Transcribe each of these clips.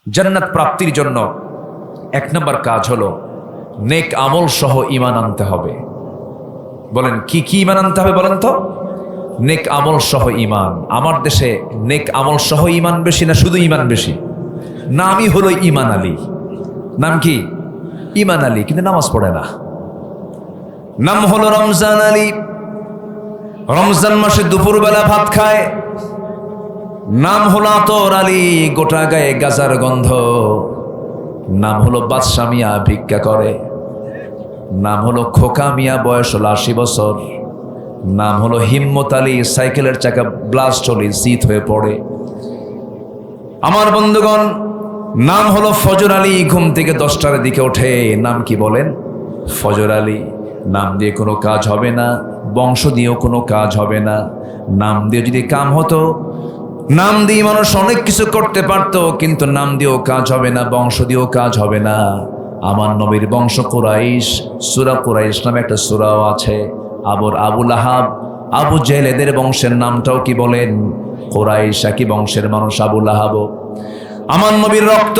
জান্নাত প্রাপ্তির জন্য এক নম্বর কাজ হলো নেক আমল সহ ঈমান আনতে হবে। বলেন কি কি ঈমান আনতে হবে বলেন তো? নেক আমল সহ ঈমান। আমার দেশে নেক আমল সহ ঈমান বেশি না শুধু ঈমান বেশি? নামই হলো ঈমান আলী। নাম কি? ঈমান আলী, কিন্তু নামাজ পড়ে না। নাম হলো রমজান আলী, রমজান মাসে দুপুরবেলা ভাত খায়। নাম হলো আতর আলী, গোটা গায়ে গাজার গন্ধ। নাম হলো বাদশা মিয়া, ভিক্ষা করে। নাম হলো খোকা মিয়া, বয়স হলো 80 বছর। নাম হলো হিম্মত আলী, সাইকেলের চাকা ব্লাস্ট হলে জিত হয়ে পড়ে। আমার বন্ধুগণ, নাম হলো ফজর আলী, ঘুম থেকে 10টার দিকে ওঠে। নাম কি বলেন? ফজর আলী। নাম দিয়ে কোনো কাজ হবে না, বংশ দিয়েও কোনো কাজ হবে না। নাম দিয়ে যদি কাম হতো, নাম দিয়ে মানুষ অনেক কিছু করতে পারতো, কিন্তু নাম দিয়েও কাজ হবে না, বংশ দিয়েও কাজ হবে না। আমার নবীর বংশ কুরাইশ, সূরা কুরাইশ নামে একটা সূরাও আছে। আবু লাহাব, আবু জেহেল, এদের বংশের নামটাও কি বলেন? কুরাইশ। কি বংশের মানুষ আবু লাহাব। আমার নবীর রক্ত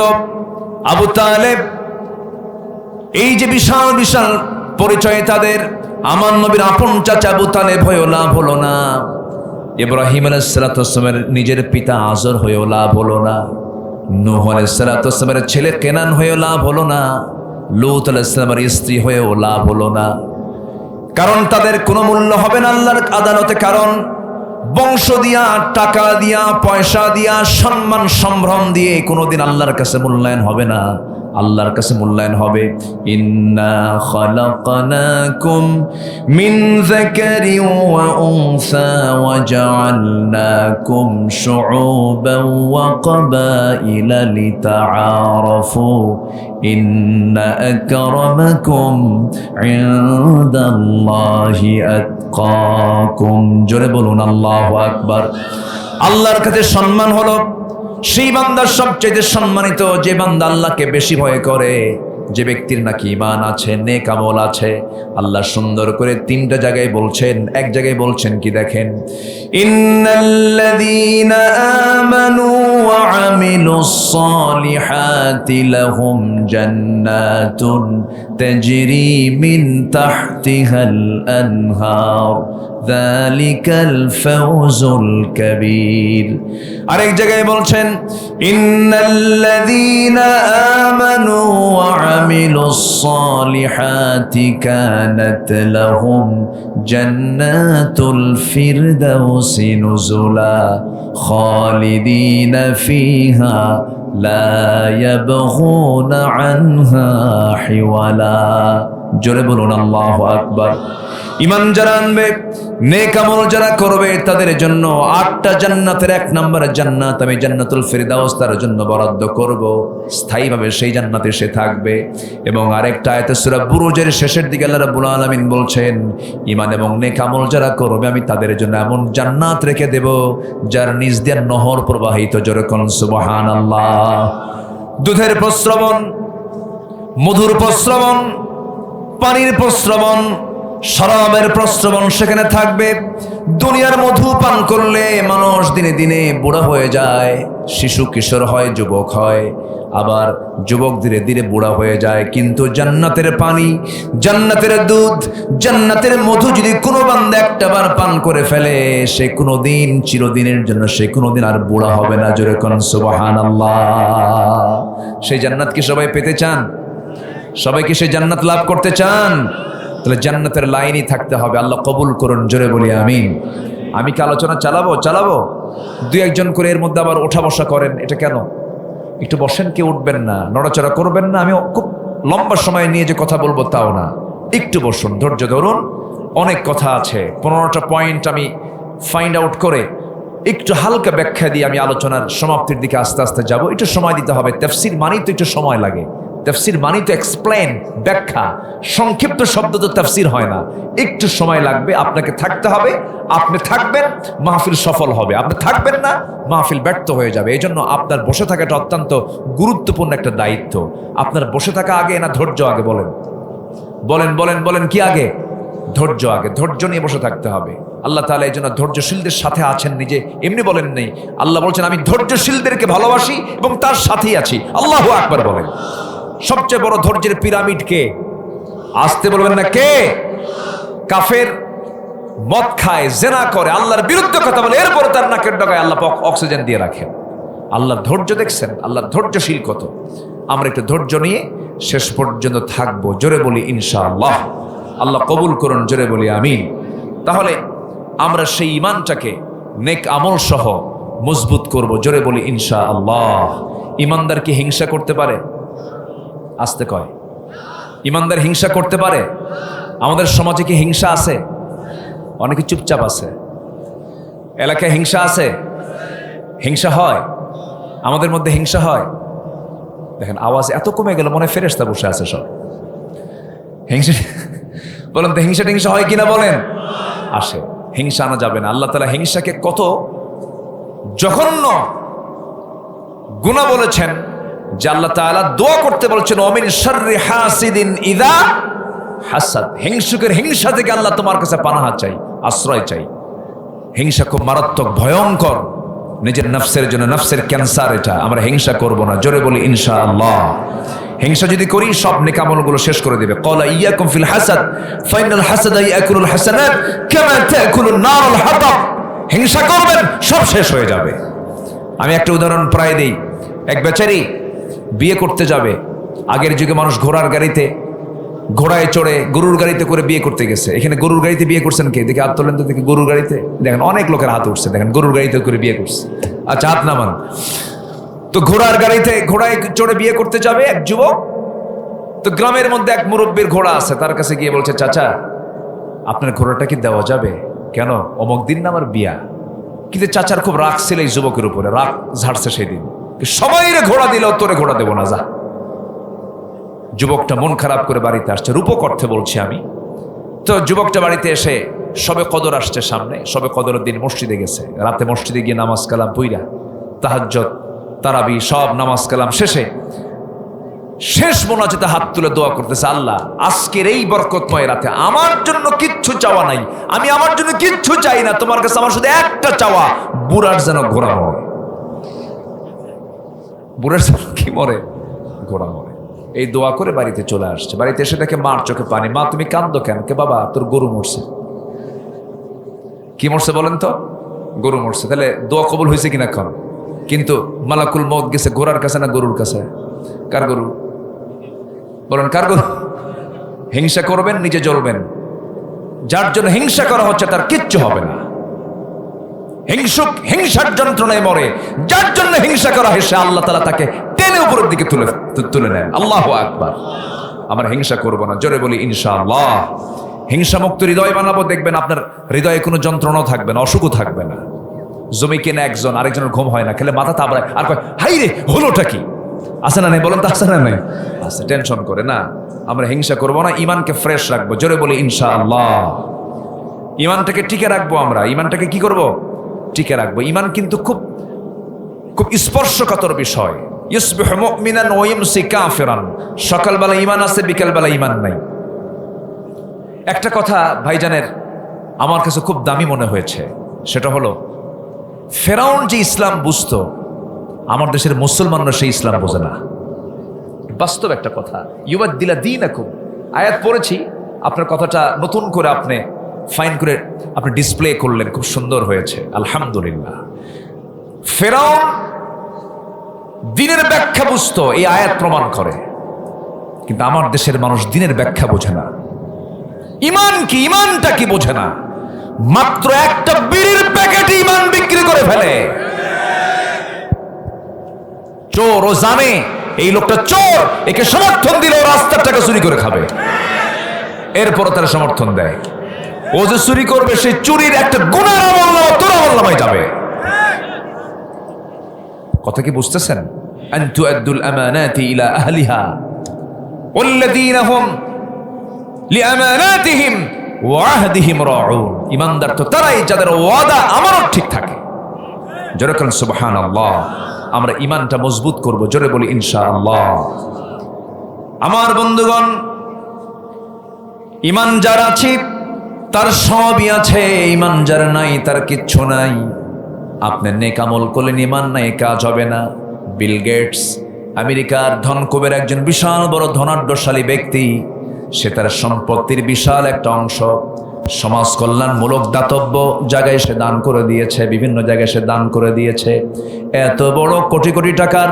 আবু তালেব, এই যে বিশাল বিশাল পরিচয় তাদের। আমার নবীর আপন চাচা আবু তালেব হয়েও লাভ হলো না। ইব্রাহিম আলাইহিস সালামের নিজের পিতা আজর হয়েও লাভ হলো না। নূহ আলাইহিস সালামের ছেলে কেনান হয়েও লাভ হলো না। লূত আলাইহিস সালামের স্ত্রী হয়েও লাভ হলো না। কারণ তাদের কোনো মূল্য হবে না আল্লাহর আদালতে। কারণ বংশ দিয়া, টাকা দিয়া, পয়সা দিয়া, সম্মান সম্ভ্রম দিয়ে কোনোদিন আল্লাহর কাছে মূল্যায়ন হবে না। আল্লাহর কাছে মূল্যায়ন হবে ইন্না খালাকনাকুম মিন যাকারিন ওয়া উনসা ওয়া জাআলনাকুম শুউবান ওয়া ক্বাবাইলা লিতাআরাফু ইন্না আকরামাকুম ইনদাল্লাহি আতকাকুম। জোরে বলুন আল্লাহু আকবার। আল্লাহর কাছে সম্মান হলো সেই বান্দার সবচেয়ে সম্মানিত, যে বান্দা আল্লাহকে বেশি ভয় করে, যে ব্যক্তির নাকি ঈমান আছে, নেক আমল আছে। আল্লাহ সুন্দর করে 3টা জায়গায় বলছেন। এক জায়গায় বলছেন কি দেখেন, ইন্নাল্লাযীনা আমানু ওয়া আমিলুস সালিহাতি লাহুম জান্নাতুন তাজরি মিন তাহতিহাল আনহার যালিকাল ফাওজুল কাবীর। আরেক জায়গায় বলছেন ইন্নাল্লাযীনা আমানু ওয়া আমিলুস সালিহাতি কানাত লাহুম জান্নাতুল ফিরদাউসি নুজুলা খালিদিনা ফিহা লা ইয়াবগুনা আনহা হিওয়ালা। জোরে বলুন আল্লাহু আকবার। ঈমান যারা আনবে, নেক আমল যারা করবে, তাদের জন্য 8টা জান্নাতের 1 নম্বরের জান্নাত আমি জান্নাতুল ফিরদাউস তার জন্য বরাদ্দ করব। স্থায়ীভাবে সেই জান্নাতে সে থাকবে। এবং আরেকটা আয়াতে সূরা বুরুজের শেষের দিকে আল্লাহ রাব্বুল আলামিন বলছেন, ঈমান এবং নেক আমল যারা করবে আমি তাদের জন্য এমন জান্নাত রেখে দেব যার নিচ দিয়ে নহর প্রবাহিত। জোরে কোন সুবহানাল্লাহ। দুধের প্রস্রবণ, মধুর প্রস্রবণ, পানির প্রস্রবণ, শরাবের প্রস্রবণ সেখানে থাকবে। দুনিয়ার মধু পান করলে মানুষ দিনে দিনে বুড়া হয়ে যায়, শিশু কিশোর হয়, যুবক হয়, আবার যুবক ধীরে ধীরে বুড়া হয়ে যায়। কিন্তু জান্নাতের পানি, জান্নাতের দুধ, জান্নাতের মধু যদি কোনো বান্দা একটাবার পান করে ফেলে, সে কোনোদিন, চিরদিনের জন্য সে কোনোদিন আর বুড়া হবে না। জোরে কোন সুবহানাল্লাহ। সেই জান্নাত কি সবাই পেতে চান? সবাই কি সেই জান্নাত লাভ করতে চান? তাহলে জান্নাতের লাইনই থাকতে হবে। আল্লাহ কবুল করুন, জোরে বলি আমিন। আমি কি আলোচনা চালাবো 2-1 করে, এর মধ্যে আবার ওঠা বসা করেন। এটা কেন? একটু বসেন, কেউ উঠবেন না, নড়াচড়া করবেন না। আমি খুব লম্বা সময় নিয়ে যে কথা বলবো তাও না, একটু বসুন, ধৈর্য ধরুন। অনেক কথা আছে, 15টা পয়েন্ট আমি ফাইন্ড আউট করে একটু হালকা ব্যাখ্যা দিয়ে আমি আলোচনার সমাপ্তির দিকে আস্তে আস্তে যাব। একটু সময় দিতে হবে। তাফসীর মানেই তো একটু সময় লাগে। তাফসীর মানেই তো এক্সপ্লেন, ব্যাখ্যা। সংক্ষিপ্ত শব্দ তো তাফসীর হয় না, একটু সময় লাগবে। আপনাকে থাকতে হবে, আপনি থাকবেন, মাহফিল সফল হবে। আপনি থাকবেন না, মাহফিল ব্যর্থ হয়ে যাবে। এই জন্য আপনার বসে থাকাটা অত্যন্ত গুরুত্বপূর্ণ একটা দায়িত্ব। আপনার বসে থাকা আগে না ধৈর্য আগে? বলেন বলেন বলেন বলেন, কি আগে? ধৈর্য আগে। ধৈর্য নিয়ে বসে থাকতে হবে। আল্লাহ তাআলা এই জন্য ধৈর্যশীলদের সাথে আছেন, নিজে এমনি বলেন নেই। আল্লাহ বলছেন আমি ধৈর্যশীলদেরকে ভালোবাসি এবং তার সাথেই আছি। আল্লাহু আকবার বলেন। সবচেয়ে বড় ধৈর্যের পিরামিড কে? আসতে বলবেন না কে? কাফের, মদ খায়, জেনা করে, আল্লাহর বিরুদ্ধে কথা বলে, এরপরে তার নাকের ডগায় আল্লাহ অক্সিজেন দিয়ে রাখেন। আল্লাহর ধৈর্য দেখছেন? আল্লাহর ধৈর্যশীল কত। আমরা একটু ধৈর্য নিয়ে শেষ পর্যন্ত থাকবো। জোরে বলি ইনশাআল্লাহ। আল্লাহ কবুল করুন, জোরে বলি আমিন। তাহলে আমরা সেই ঈমানটাকে নেক আমল সহ মজবুত করব। জোরে বলি ইনশাআল্লাহ। ঈমানদার কি হিংসা করতে পারে? আসতে কয়, ঈমানদার হিংসা করতে পারে? আমাদের সমাজে কি হিংসা আছে? অনেকে চুপচাপ আছে। এলাকায় হিংসা আছে? হিংসা হয়? আমাদের মধ্যে হিংসা হয়? দেখেন আওয়াজ এত কমে গেল, মনে ফেরেশতা বসে আছে সব। হিংসা বলেন তো, হিংসা টিংসা হয় কিনা বলেন? আসে। হিংসা আনা যাবে না। আল্লাহ তাআলা হিংসাকে কত জঘন্য গুনাহ বলেছেন যে আল্লাহ তাআলা দোয়া করতে বলেছেন ওমিন শাররি হাসিদিন ইযা হাসাদ। হিংসুকের হিংসা থেকে আল্লাহ তোমার কাছে পানাহা চাই, আশ্রয় চাই। হিংসা খুব মারাত্মক, ভয়ঙ্কর। নিজের নফসের জন্য, নফসের ক্যান্সার এটা। আমরা হিংসা করব না। জোরে বলি ইনশাআল্লাহ। হিংসা যদি করি সব নেক আমলগুলো শেষ করে দেবে। ক্বালা ইয়াকুম ফিল হাসাদ ফাইনাল হাসাদা ইয়াকুলুল হাসানাত কামা তাকুলুন নারুল হাতাব। হিংসা করবেন সব শেষ হয়ে যাবে। আমি একটা উদাহরণ প্রায় দিই। এক বেচারি বিয়ে করতে যাবে। আগের যুগে মানুষ ঘোড়ার গাড়িতে, ঘোড়ায় চড়ে, গরুর গাড়িতে করে বিয়ে করতে গেছে। এখানে গরুর গাড়িতে বিয়ে করছেন কে? দেখে হাত তোলেন তো দেখি। গরুর গাড়িতে দেখেন অনেক লোকের হাত উঠছে। দেখেন গরুর গাড়িতে করে বিয়ে করছে। আচ্ছা হাত নামান। তো ঘোড়ার গাড়িতে, ঘোড়ায় চড়ে বিয়ে করতে যাবে এক যুবক। তো গ্রামের মধ্যে এক মুরব্বীর ঘোড়া আছে। তার কাছে গিয়ে বলছে, চাচা আপনার ঘোড়াটা কি দেওয়া যাবে? কেন? অমুক দিন না আমার বিয়া। কিন্তু চাচার খুব রাগ ছিল এই যুবকের উপরে, রাগ ঝাড়ছে সেই দিন। সবাই ঘোড়া দিলেও তোরে ঘোড়া দেবো না, যা। যুবকটা মন খারাপ করে বাড়িতে আসছে। রূপক অর্থে বলছি আমি। তো যুবকটা বাড়িতে এসে সবে কদর আসছে সামনে। সবে কদরের দিন মসজিদে গেছে। রাতে মসজিদে গিয়ে নামাজ কালাম পইরা, তাহাজ্জুদ, তারাবি সব নামাজ কালাম শেষে শেষ মোনাজাতে হাত তুলে দোয়া করতেছে, আল্লাহ আজকের এই বরকতময় রাতে আমার জন্য কিচ্ছু চাওয়া নাই, আমি আমার জন্য কিচ্ছু চাই না, তোমার কাছে আমার শুধু একটা চাওয়া, বুড়ার যেন ঘোড়া মরে। বুড়ার যেন কি মরে? ঘোড়া মরে। এই দোয়া করে বাড়িতে চলে আসছে। বাড়িতে এসে দেখে মার চোখে পানি। মা তুমি কান্দো কেন? কে বাবা তোর গরু মরছে। কি মরছে বলেন তো? গরু মরছে। তাহলে দোয়া কবুল হয়েছে কিনা এখন? কিন্তু মালাকুল মউত গেছে ঘোড়ার কাছে না গরুর কাছে? কার গরু? বলেন কার গরু? হিংসা করবেন নিজে জ্বলবেন। যার জন্য হিংসা করা হচ্ছে তার কিচ্ছু হবে না। হিংসুক হিংসার যন্ত্রণায় মরে। যার জন্য হিংসা করা হয় সে আল্লাহ তাআলা তাকে টেনে উপরের দিকে তুলে নেয়। আল্লাহু আকবার। আমরা হিংসা করব না। জোরে বলি ইনশাআল্লাহ। হিংসা মুক্ত হৃদয় বানাবো। দেখবেন আপনার হৃদয়ে কোনো যন্ত্রণাও থাকবে না, অসুখও থাকবে না। জমি কেনা একজন, আরেকজনের ঘুম হয় না, খেলে মাথা তাবড়ায় আর কয় হাই রে হলোটা কি? আছে না নাই বলেন তো? আছে না নাই? আছে। টেনশন করে না। আমরা হিংসা করবো না, ইমানকে ফ্রেশ রাখবো। জোরে বলি ইনশাআল্লাহ। ইমানটাকে টিকে রাখবো। আমরা ইমানটাকে কি করব? টিকে রাখবো। ইমান কিন্তু খুব খুব স্পর্শকাতর বিষয়। ইসবিহু মুমিনান ওয়া ইমসি কাফিরান। সকালবেলা ইমান আছে, বিকেলবেলা ইমান নাই। একটা কথা ভাইজানের আমার কাছে খুব দামি মনে হয়েছে। সেটা হলো ফেরাউন যে ইসলাম বুঝতো, আমার দেশের মুসলমানরা সেই ইসলাম বোঝে না। বাস্তব একটা কথা। ইউবাদদিলা দীনাকুম আয়াত পড়েছি। আপনার কথাটা নতুন করে আপনি ফাইন করে আপনি ডিসপ্লে করলেন, খুব সুন্দর হয়েছে, আলহামদুলিল্লাহ। ফেরাউন দিনের ব্যাখ্যা বুঝতো, এই আয়াত প্রমাণ করে। কিন্তু আমার দেশের মানুষ দিনের ব্যাখ্যা বোঝে না। ইমান কি, ইমানটা কি বোঝে না। মাত্র একটা বিড়ির প্যাকেট ইমান বিক্রি করে ফেলে। চোর ও জানে এই লোকটা চোর, একে সমর্থন দিলে ও রাস্তার টাকা চুরি করে খাবে। এরপর তারা সমর্থন দেয়। ও যে চুরি করবে, সেই চুরির একটা গুনার আমল তোর আমলনামায় যাবে। কথা কি বুঝতেছেন? আন তুআদ্দুল আমানাতি ইলা আহলিহা ওয়াল্লাযীনা হুম লিআমানাতিহিম ওয়া আহদিহিম রাউন। ঈমানদার তো তারাই যাদের ওয়াদা আমানত ঠিক থাকে। জোরে বলেন সুবহানাল্লাহ। আমরা ঈমানটা মজবুত করব। জোরে বলি ইনশাআল্লাহ। আমার বন্ধুগণ, ঈমান যারা আছে তার সবই আছে, ঈমান যার নাই তার কিচ্ছু নাই। আপনি নেক আমল করলেন, ঈমান নাই, কাজ হবে না। বিল গেটস আমেরিকার ধনকুবের একজন বিশাল বড় ধনাঢ্যশালী ব্যক্তি, সে তার সম্পত্তির বিশাল একটা অংশ সমাজ কল্যাণমূলক দাতব্য জায়গায় সে দান করে দিয়েছে, বিভিন্ন জায়গায় সে দান করে দিয়েছে। এত বড় কোটি কোটি টাকার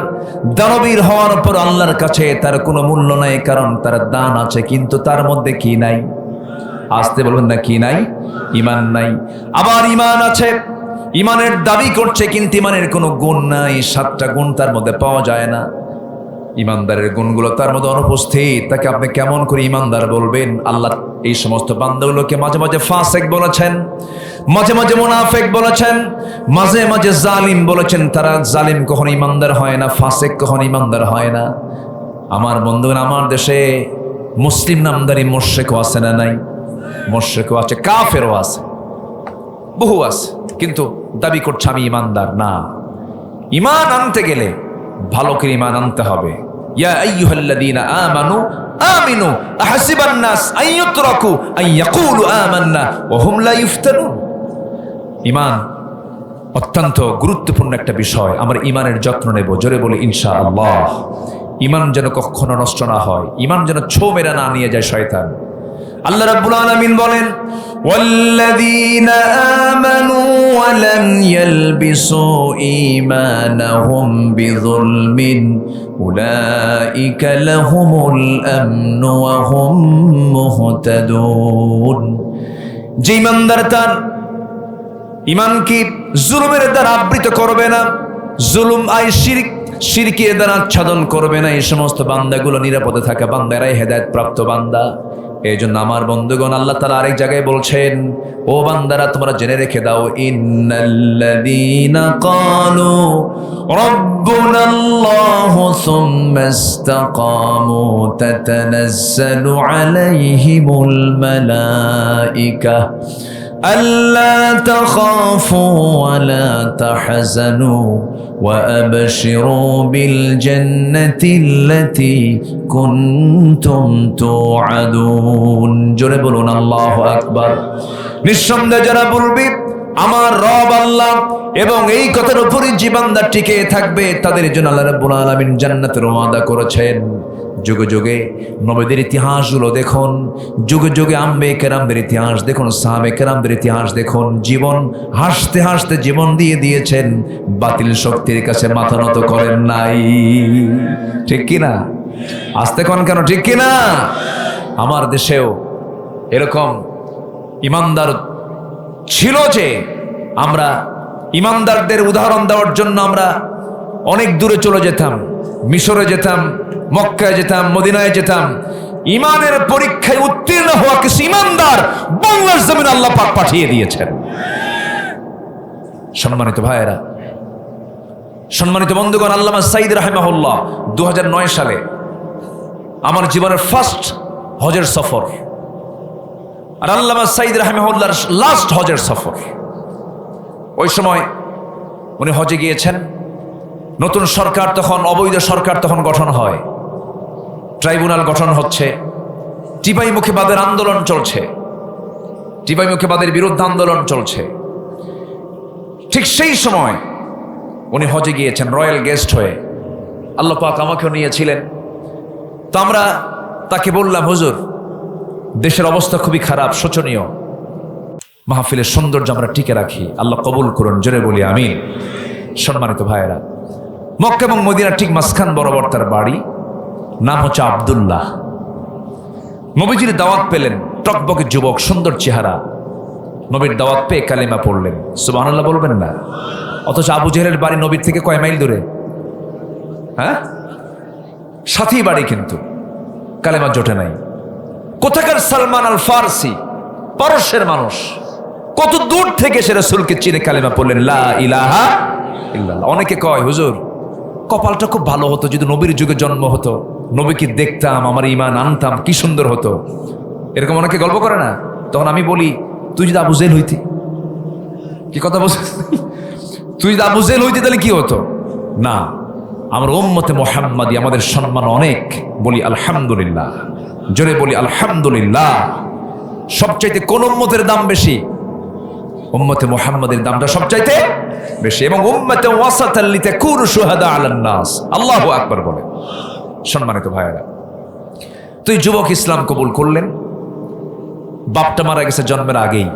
দানবীর হওয়ার পর আল্লাহর কাছে তার কোনো মূল্য নাই, কারণ তার দান আছে কিন্তু তার মধ্যে কি নাই? আসতে বলবেন না, কি নাই? ঈমান নাই। আবার ঈমান আছে, ঈমানের দাবি করছে কিন্তু ঈমানের কোনো গুণ নাই, 7টা গুণ তার মধ্যে পাওয়া যায় না। ঈমানদারের গুণগুলো তার মধ্যে অনুপস্থিত, তাকে আপনি কেমন করে ঈমানদার বলবেন? আল্লাহ এই সমস্ত বান্দাগুলোকে মাঝে মাঝে ফাসেক বলেছেন, মাঝে মাঝে মুনাফিক বলেছেন, মাঝে মাঝে জালিম বলেছেন। তারা জালিম কখনো ঈমানদার হয় না, ফাসেক কখনো ঈমানদার হয় না। আমার বন্ধুগণ, আমার দেশে মুসলিম নামদারি মুশরিকও আছে না নাই? মুশরিকও আছে, কাফেরও আছে, বহু আছে, কিন্তু দাবি করছে আমি ঈমানদার না। ঈমান আনতে গেলে ভালো করে ঈমান আনতে হবে। ইয়া আইয়ুহাল্লাযীনা আমানু আমিনু আহাসিবান নাস আন ইউতরাকু আন ইয়াকুলু আমান্না ওয়া হুম লা ইফতানুন। ঈমান অত্যন্ত গুরুত্বপূর্ণ একটা বিষয়। আমরা ঈমানের যত্ন নেব, জোরে বলি ইনশাআল্লাহ। ঈমান যেন কখনো নষ্ট না হয়, ঈমান যেন ছো মেরে না নিয়ে যায় শয়তান। আল্লাহ রাব্বুল আলামিন বলেন, ওয়াল্লাযীনা আমানু ওয়া লাম ইয়ালবিসু ঈমানাহুম বিযুলমিন উলাইকা লাহুমুল আমনু ওয়া হুম মুহতাদুন। যে ঈমানদার তার ঈমানকে জুলুমের দ্বারা আবৃত করবে না, জুলুম আই শিরক, শিরকের দ্বারা আচ্ছাদন করবে না, এই সমস্ত বান্দাগুলো নিরাপদে থাকা বান্দারাই হেদায়েত প্রাপ্ত বান্দা। এই জন্য আমার বন্ধুগণ, আল্লাহ তাআলা আরেক জায়গায় বলছেন, ও বান্দারা তোমরা জেনে রেখে দাও, ইন্নাল্লাযীনা ক্বালু রাব্বুনাল্লাহু সুম্মা ইসতাকামু তাতানাজ্জালু আলাইহিমুল মালাইকা আল্লা তাখাফু ওয়া লা তাহজানু وأبشروا بالجنة التي كنتم توعدون। জোরে বলুন আল্লাহু আকবার। নিঃসন্দেহে যারা বলবে আমার রব আল্লাহ এবং এই কথার উপরই জীবনটা টিকে থাকবে, তাদের জন্য আল্লাহ রাব্বুল আলামিন জান্নাতের ওয়াদা করেছেন। যুগে যুগে নবীদের ইতিহাসগুলো দেখুন, যুগে যুগে আম্বে কেরামদের ইতিহাস দেখুন, সাহাবে কেরামদের ইতিহাস দেখুন, জীবন হাসতে হাসতে জীবন দিয়ে দিয়েছেন, বাতিল শক্তির কাছে মাথা নত করেন নাই। ঠিক কিনা? আসতে কোন কেন, ঠিক কিনা? আমার দেশেও এরকম ঈমানদার ছিল যে আমরা ঈমানদারদের উদাহরণ দেওয়ার জন্য আমরা অনেক দূরে চলে যেতাম, মিশরে যেতাম, মক্কায় যেতাম, মদিনায় যেতাম। ঈমানের পরীক্ষায় উত্তীর্ণ হওয়া কিছু ঈমানদার বাংলার জমিনে আল্লাহ পাক পাঠিয়ে দিয়েছেন। সম্মানিত ভাইয়েরা, সম্মানিত বন্ধুগণ, আল্লামা সাঈদ রাহিমাহুল্লাহ 2009 সালে আমার জীবনের ফার্স্ট হজের সফর, আর আল্লামা সাঈদ রাহিমাহুল্লাহর লাস্ট হজের সফর। ওই সময় উনি হজে গিয়েছেন, নতুন সরকার তখন, অবৈধ সরকার তখন গঠন হয়, ট্রাইব্যুনাল গঠন হচ্ছে, টিপাইমুখীবাদের আন্দোলন চলছে, টিপাইমুখীবাদের বিরুদ্ধে আন্দোলন চলছে। ঠিক সেই সময় উনি হজে গিয়েছেন রয়্যাল গেস্ট হয়ে, আল্লাহ পাক আমাকেও নিয়েছিলেন। তো আমরা তাকে বললাম, হুজুর দেশের অবস্থা খুবই খারাপ, শোচনীয়, মাহফিলের সৌন্দর্য আমরা টিকে রাখি, আল্লাহ কবুল করুন, জোরে বলি আমিন। সম্মানিত ভাইয়েরা, মক্কা এবং মদিনার ঠিক মাঝখান বরাবর তার বাড়ি, নাম হচ্ছে আব্দুল্লাহ। নবীজির দাওয়াত পেলেন, টকবকে যুবক, সুন্দর চেহারা, নবীর দাওয়াত পেয়ে কালেমা পড়লেন। সুবহানাল্লাহ বলবেন না? অথচ আবু জেহেলের বাড়ি নবীর থেকে কয় মাইল দূরে? হ্যাঁ, সাথী বাড়ি, কিন্তু কালেমা জোটে নাই। কোথাকার সালমান আল ফারসি, পারস্যের মানুষ, কত দূর থেকে সে রাসূলকে চিনে কালেমা পড়লেন, লা ইলাহা ইল্লাল্লাহ। অনেকে কয়, হুজুর কপালটা খুব ভালো হতো যদি নবীর যুগে জন্ম হতো, নবীকে দেখতাম, আমার ঈমান আনতাম, কি সুন্দর হতো। এরকম অনেকে গল্প করে না? তখন আমি বলি, তুই যদি আবু জেহেল হইতি, কি কথা বলছিস, তুই যদি আবু জেহেল হইতি তাহলে কি হতো? না, আমার উম্মতে মুহাম্মাদি, আমাদের সম্মান অনেক। বলি আলহামদুলিল্লাহ, জোরে বলি আলহামদুলিল্লাহ। সবচাইতে কোন উম্মতের দাম বেশি? উম্মতে মুহাম্মাদের দামটা সবচাইতে বেশি। এবং উম্মতে ওয়াসাতাল লিতাকুনু শুহাদা আলান নাস, আল্লাহু আকবার বলে। সম্মানিত ভাইয়েরা, তুই যুবক ইসলাম কবুল করলেন, বাপটা মারা গেছে জন্মের আগেই,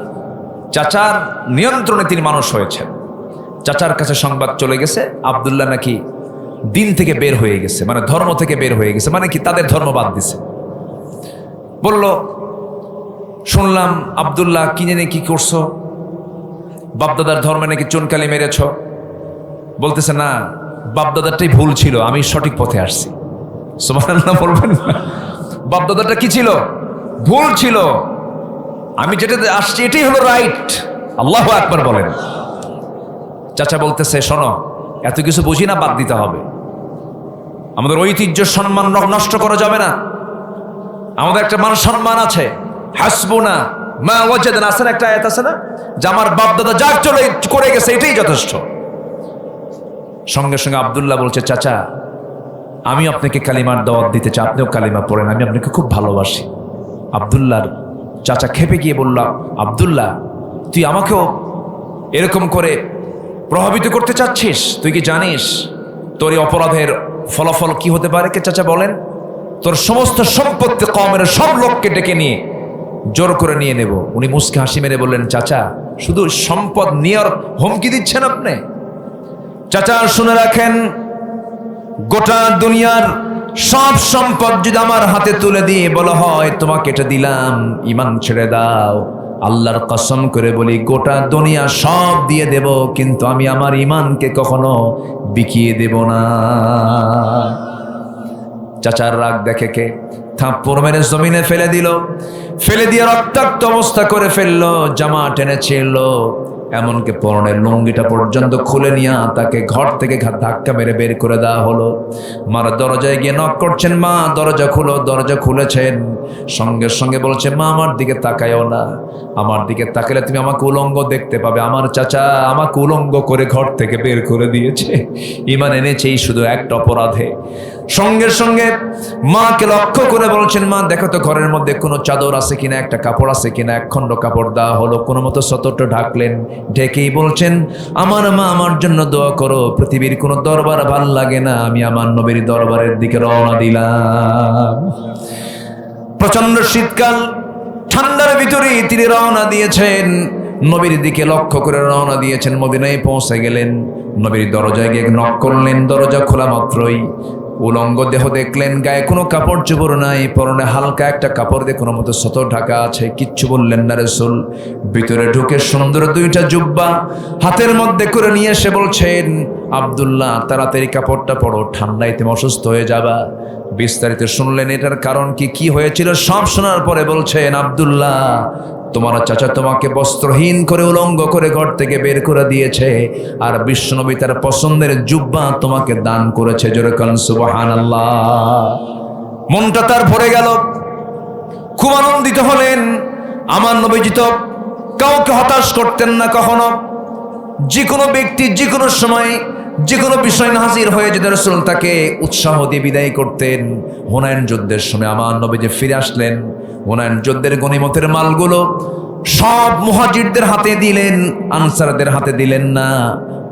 চাচার নিয়ন্ত্রণে তিনি মানুষ হয়েছেন। চাচার কাছে সংবাদ চলে গেছে আব্দুল্লাহ নাকি দিন থেকে বের হয়ে গেছে, মানে ধর্ম থেকে বের হয়ে গেছে, মানে কি তাদের ধর্ম বাদ দিছে। বলল, শুনলাম আব্দুল্লাহ কি জানি কি করছো, বাপদাদার ধর্মে নাকি চুনকালি মেরেছ। বলতেছে না, বাপদাদারটাই ভুল ছিল, আমি সঠিক পথে আসছি। সুবহানাল্লাহ বলবেন না? বাপদাদাটা কি ছিল? ভুল ছিল, আমি যেটা আসছি এটাই হলো রাইট। আল্লাহু আকবার বলেন। চাচা বলতেছে, শোনো, এত কিছু বুঝি না, বাদ দিতে হবে। আমাদের ঐতিহ্য সম্মান নষ্ট করা যাবে না। আমাদের একটা মান সম্মান আছে। হাসবুনা মা ওয়াজাদনা, আছে না একটা আয়াত আছে না, যে আমার বাপ দাদা যা চলে করে গেছে এটাই যথেষ্ট। সঙ্গে সঙ্গে আব্দুল্লাহ বলছে, চাচা আমি আপনাকে কালিমার দাওয়াত দিতে চাই, আপনিও কালিমা পড়েন, আমি আপনাকে খুব ভালোবাসি। আব্দুল্লাহর চাচা খেপে গিয়ে বলল, আব্দুল্লাহ তুই আমাকেও এরকম করে প্রভাবিত করতে চাচ্ছিস? তুই কি জানিস তোর এই অপরাধের ফলাফল কি হতে পারে? কে চাচা বলেন? তোর সমস্ত সম্পত্তি কওমের সব লোককে ডেকে নিয়ে জোর করে নিয়ে নেব। উনি মুস্কে হাসি মেরে বললেন, চাচা শুধু সম্পদ নেওয়ার হুমকি দিচ্ছেন আপনি? চাচা শুনে রাখেন, গোটা দুনিয়ার সব সম্পদ যদি আমার হাতে তুলে দিয়ে বলা হয় তোমাকে এটা দিলাম, ঈমান ছেড়ে দাও, আল্লাহর কসম করে বলি গোটা দুনিয়া সব দিয়ে দেব, কিন্তু আমি আমার ঈমানকে কখনো বিকিয়ে দেব না। চাচার রাগ দেখে কে থাপ্পড় মেরে জমিনে ফেলে দিল, ফেলে দিয়ে রক্তাক্ত অবস্থা করে ফেললো, জামা টেনে ছিঁড়লো, এমনকি পরনের লুঙ্গিটা পর্যন্ত খুলে নিয়ে তাকে ঘর থেকে ধাক্কা মেরে বের করে দেওয়া হলো। মার দরজায় গিয়ে নক করছেন, মা দরজা খুলো। দরজা খুলেছেন, সঙ্গে সঙ্গে বলছে, মা আমার দিকে তাকায়ও না, আমার দিকে তাকালে তুমি আমাকে উলঙ্গ দেখতে পাবে। আমার চাচা আমাকে উলঙ্গ করে ঘর থেকে বের করে দিয়েছে, ঈমান এনেছেই শুধু একটা অপরাধে। সঙ্গে সঙ্গে মাকে লক্ষ্য করে বলছেন, মা দেখো তো ঘরের মধ্যে কোনো চাদর আছে কিনা, একটা কাপড় আছে কিনা। এক খণ্ড কাপড় দেওয়া হলো, কোনো মতো সতর্কটা ঢাকলেন, ঢেকেই বলছেন, আমার মা আমার জন্য দোয়া করো, পৃথিবীর কোনো দরবার ভাল লাগে না, আমি আমার নবীর দরবারের দিকে রওনা দিলাম। প্রচন্ড শীতকাল, ঠান্ডার ভিতরে তিনি রওনা দিয়েছেন, নবীর দিকে লক্ষ্য করে রওনা দিয়েছেন। মদিনায় পৌঁছে গেলেন, নবীর দরজায় গিয়ে নক করলেন। দরজা খোলা মাত্রই উলঙ্গ দেহ দেখলেন, গায়ে কোনো কাপড় চোপড় নাই, পরনে হালকা একটা কাপড় দিয়ে কোনো মতো সতর ঢাকা আছে। কিচ্ছু বললেন না রাসূল। ভিতরে ঢুকে সুন্দর দুইটা জুব্বা হাতের মধ্যে করে নিয়ে এসে বলছেন, আব্দুল্লাহ তাড়াতাড়ি কাপড়টা পরো, ঠান্ডায় তুমি অসুস্থ হয়ে যাবা। বিস্তারিত শুনলেন এটার কারণ কি কি হয়েছিল, সব শোনার পরে বলছেন, আব্দুল্লাহ তোমার চাচা তোমাকে বস্ত্রহীন করে উলঙ্গ করে ঘর থেকে বের করে দিয়েছে, আর বিশ্বনবী তার পছন্দের জুব্বা তোমাকে দান করেছে। জোরে বলেন সুবহানাল্লাহ। মনটা তার ভরে গেল, খুব আনন্দিত হলেন। আমার নবীজি তো কাউকে হতাশ করতেন না কখনো। যে কোনো ব্যক্তি যে কোনো সময় যে কোনো বিষয় হাজির হয়ে যেতে রাসূল তাকে উৎসাহ দিয়ে বিদায় করতেন। হুনাইন যুদ্ধের সময় আমার নবীজি ফিরে আসলেন, হুনাইন যুদ্ধের গনিমতের মালগুলো সব মুহাজিরদের হাতে দিলেন, আনসারদের হাতে দিলেন না।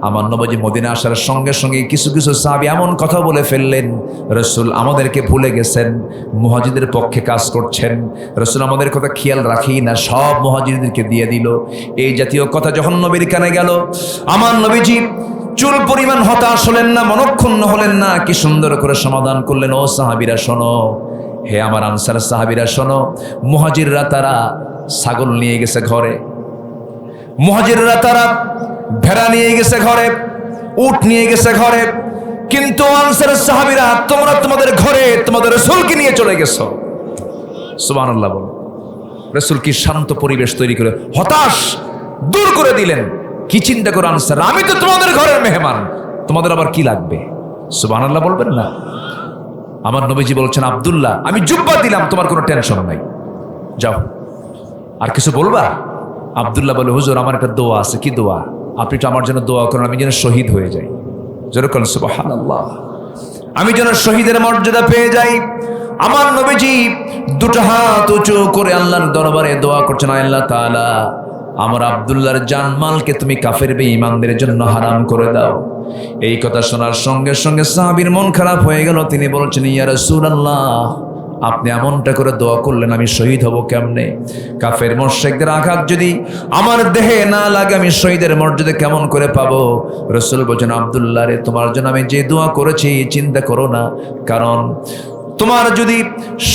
আমার নবীজি মদিনা আসার সঙ্গে সঙ্গে কিছু কিছু সাহাবী এমন কথা বলে ফেললেন, রাসূল আমাদেরকে ভুলে গেছেন, মুহাজিরদের পক্ষে কাজ করছেন, রাসূল আমাদের কথা খেয়াল রাখি না, সব মুহাজিরদেরকে দিয়ে দিল। এই জাতীয় কথা যখন নবীর কানে গেল, আমার নবীজি চুল পরিমাণ হতাশ হলেন না, মনক্ষুণ্ণ হলেন না, কি সুন্দর করে সমাধান করলেন। ও সাহাবীরা শোনো, হে আমার আনসার সাহাবীরা শোনো, মুহাজিররা তারা ছাগল নিয়ে গেছে ঘরে, মুহাজিররা তারা ভেড়া নিয়ে গেছে ঘরে, উট নিয়ে গেছে ঘরে, কিন্তু আনসার সাহাবীরা তোমরা তোমাদের ঘরে তোমাদের রাসূলকে নিয়ে চলে গেছো। সুবহানাল্লাহ বলো। রাসূল কি শান্ত পরিবেশ তৈরি করে হতাশ দূর করে দিলেন। কি চিন্তা করে আনসার, আমি তো তোমাদের ঘরের মেহমান, তোমাদের আবার কি লাগবে? সুবহানাল্লাহ বলবেন না? আমার নবীজি বলছেন, আব্দুল্লাহ আমি জুব্বা দিলাম, তোমার কোনো টেনশন নাই, যাও। আর কিছু বলবা? আব্দুল্লাহ বলে, হুজুর আমার একটা দোয়া আছে। কি দোয়া? আপনি তো আমার জন্য দোয়া করেন, আমি যেন শহীদ হয়ে যাই। যেরকম সুবহানাল্লাহ, আমি যেন শহীদের মর্যাদা পেয়ে যাই। আমার নবীজি দুটো হাত উঁচু করে আল্লাহর দরবারে দোয়া করছেন, আল্লাহ তাআলা আমার আব্দুল্লাহর জানমালকে তুমি কাফের বেঈমানদের জন্য হারাম করে দাও। এই কথা শোনার সঙ্গে সঙ্গে সাহাবীর মন খারাপ হয়ে গেল। তিনি বলছেন, ইয়া রাসূলুল্লাহ, আপনি এমনটা করে দোয়া করলেন, আমি শহীদ হব কেমনে? কাফের মুশরিকদের আঘাত যদি আমার দেহে না লাগে আমি শহীদের মর্যাদা কেমন করে পাবো? রাসূল বলেন, আব্দুল্লাহ রে, তোমার জন্য আমি যে দোয়া করেছি চিন্তা করো না, কারণ তোমার যদি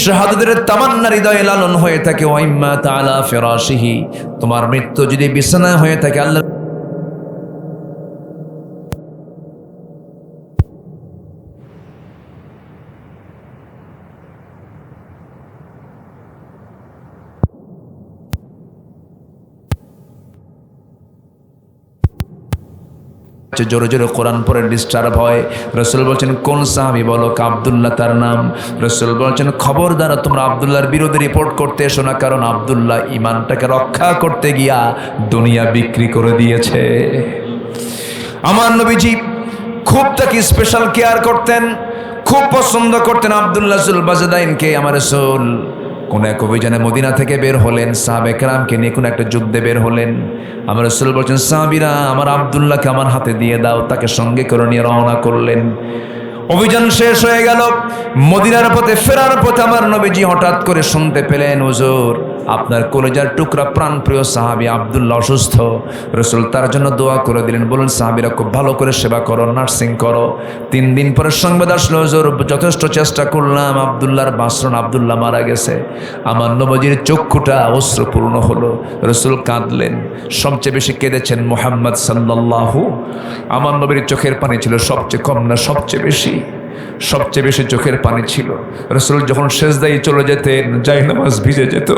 শাহাদাতের তামান্না হৃদয়ে লালন হয়ে থাকে, ওয়াইম্মা তাআলা ফিরাশিহি, তোমার মৃত্যু যদি বিছানায় হয়ে থাকে, আল্লাহ জোরে জোরে কোরআন পড়ে ডিস্টার্ব হয়। রাসূল বলছেন, কোন সাহাবী? বলো। আব্দুল্লাহ তার নাম। রাসূল বলছেন, খবরদার তোমরা আব্দুল্লাহর বিরুদ্ধে রিপোর্ট করতে এসো না, কারণ আব্দুল্লাহ ঈমানটাকে রক্ষা করতে গিয়া দুনিয়া বিক্রি করে দিয়েছে। আমার নবীজি খুব তাকে স্পেশাল কেয়ার করতেন, খুব পছন্দ করতেন আব্দুল্লাহ জুল বাজদাইনকে। আমার রাসূল কোন এক অভিযানে মদিনা থেকে বের হলেন, সাহাবে কেরামকে নিয়ে কোন একটা যুদ্ধে বের হলেন। আমার রাসূল বলছেন, সাহাবীরা আমার আব্দুল্লাহকে আমার হাতে দিয়ে দাও। তাকে সঙ্গে করে নিয়ে রওনা করলেন। অভিযান শেষ হয়ে গেল। মদিনার পথে ফেরার পথে আমার নবীজি হঠাৎ করে শুনতে পেলেন, হুজুর আপনার কলেজার টুকরা প্রাণপ্রিয় সাহাবী আব্দুল্লাহ অসুস্থ। রাসূল তার জন্য দোয়া করে দিলেন। বলুন, সাহাবীরা খুব ভালো করে সেবা করো, নার্সিং করো। 3 দিন পরে সংবাদ আসলো, হুজুর যথেষ্ট চেষ্টা করলাম, আব্দুল্লাহর বাসরণ, আব্দুল্লাহ মারা গেছে। আমার নবীজির চক্ষুটা অশ্রুপূর্ণ হলো। রাসূল কাঁদলেন। সবচেয়ে বেশি কেঁদেছেন মুহাম্মদ সাল্লাল্লাহু। আমার নবীর চোখের পানি ছিল সবচেয়ে কম না সবচেয়ে বেশি? সবচেয়ে বেশি চোখের পানি ছিল। রাসূল যখন সেজদায় চলে যেতেন, জায়নামাজ ভিজে যেত।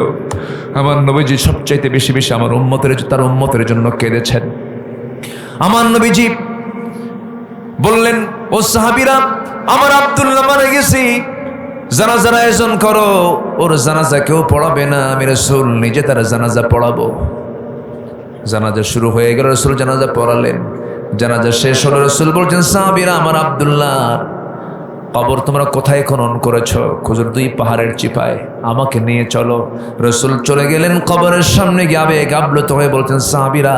আমার নবীজি সবচাইতে বেশি বেশি আমার তার উম্মতের জন্য কেঁদেছেন। আমার নবীজি বললেন, ও সাহাবীরা, আমার আব্দুল্লাহ মারা গেছে, জানাজার আয়োজন করো। ওর জানাজা কেউ পড়াবে না, আমি রাসূল নিজে তার জানাজা পড়াবো। জানাজা শুরু হয়ে গেল, রাসূল জানাজা পড়ালেন। জানাজা শেষ হলো। রাসূল বলছেন, সাহাবীরা আমার আব্দুল্লাহ কবর তোমরা কোথায় খনন করেছো? খুঁজুর 2 পাহাড়ের চিপায়, আমাকে নিয়ে চলো। রাসূল চলে গেলেন কবরের সামনে গিয়ে আবেগ আপ্লুত হয়ে বলছেন, সাহাবীরা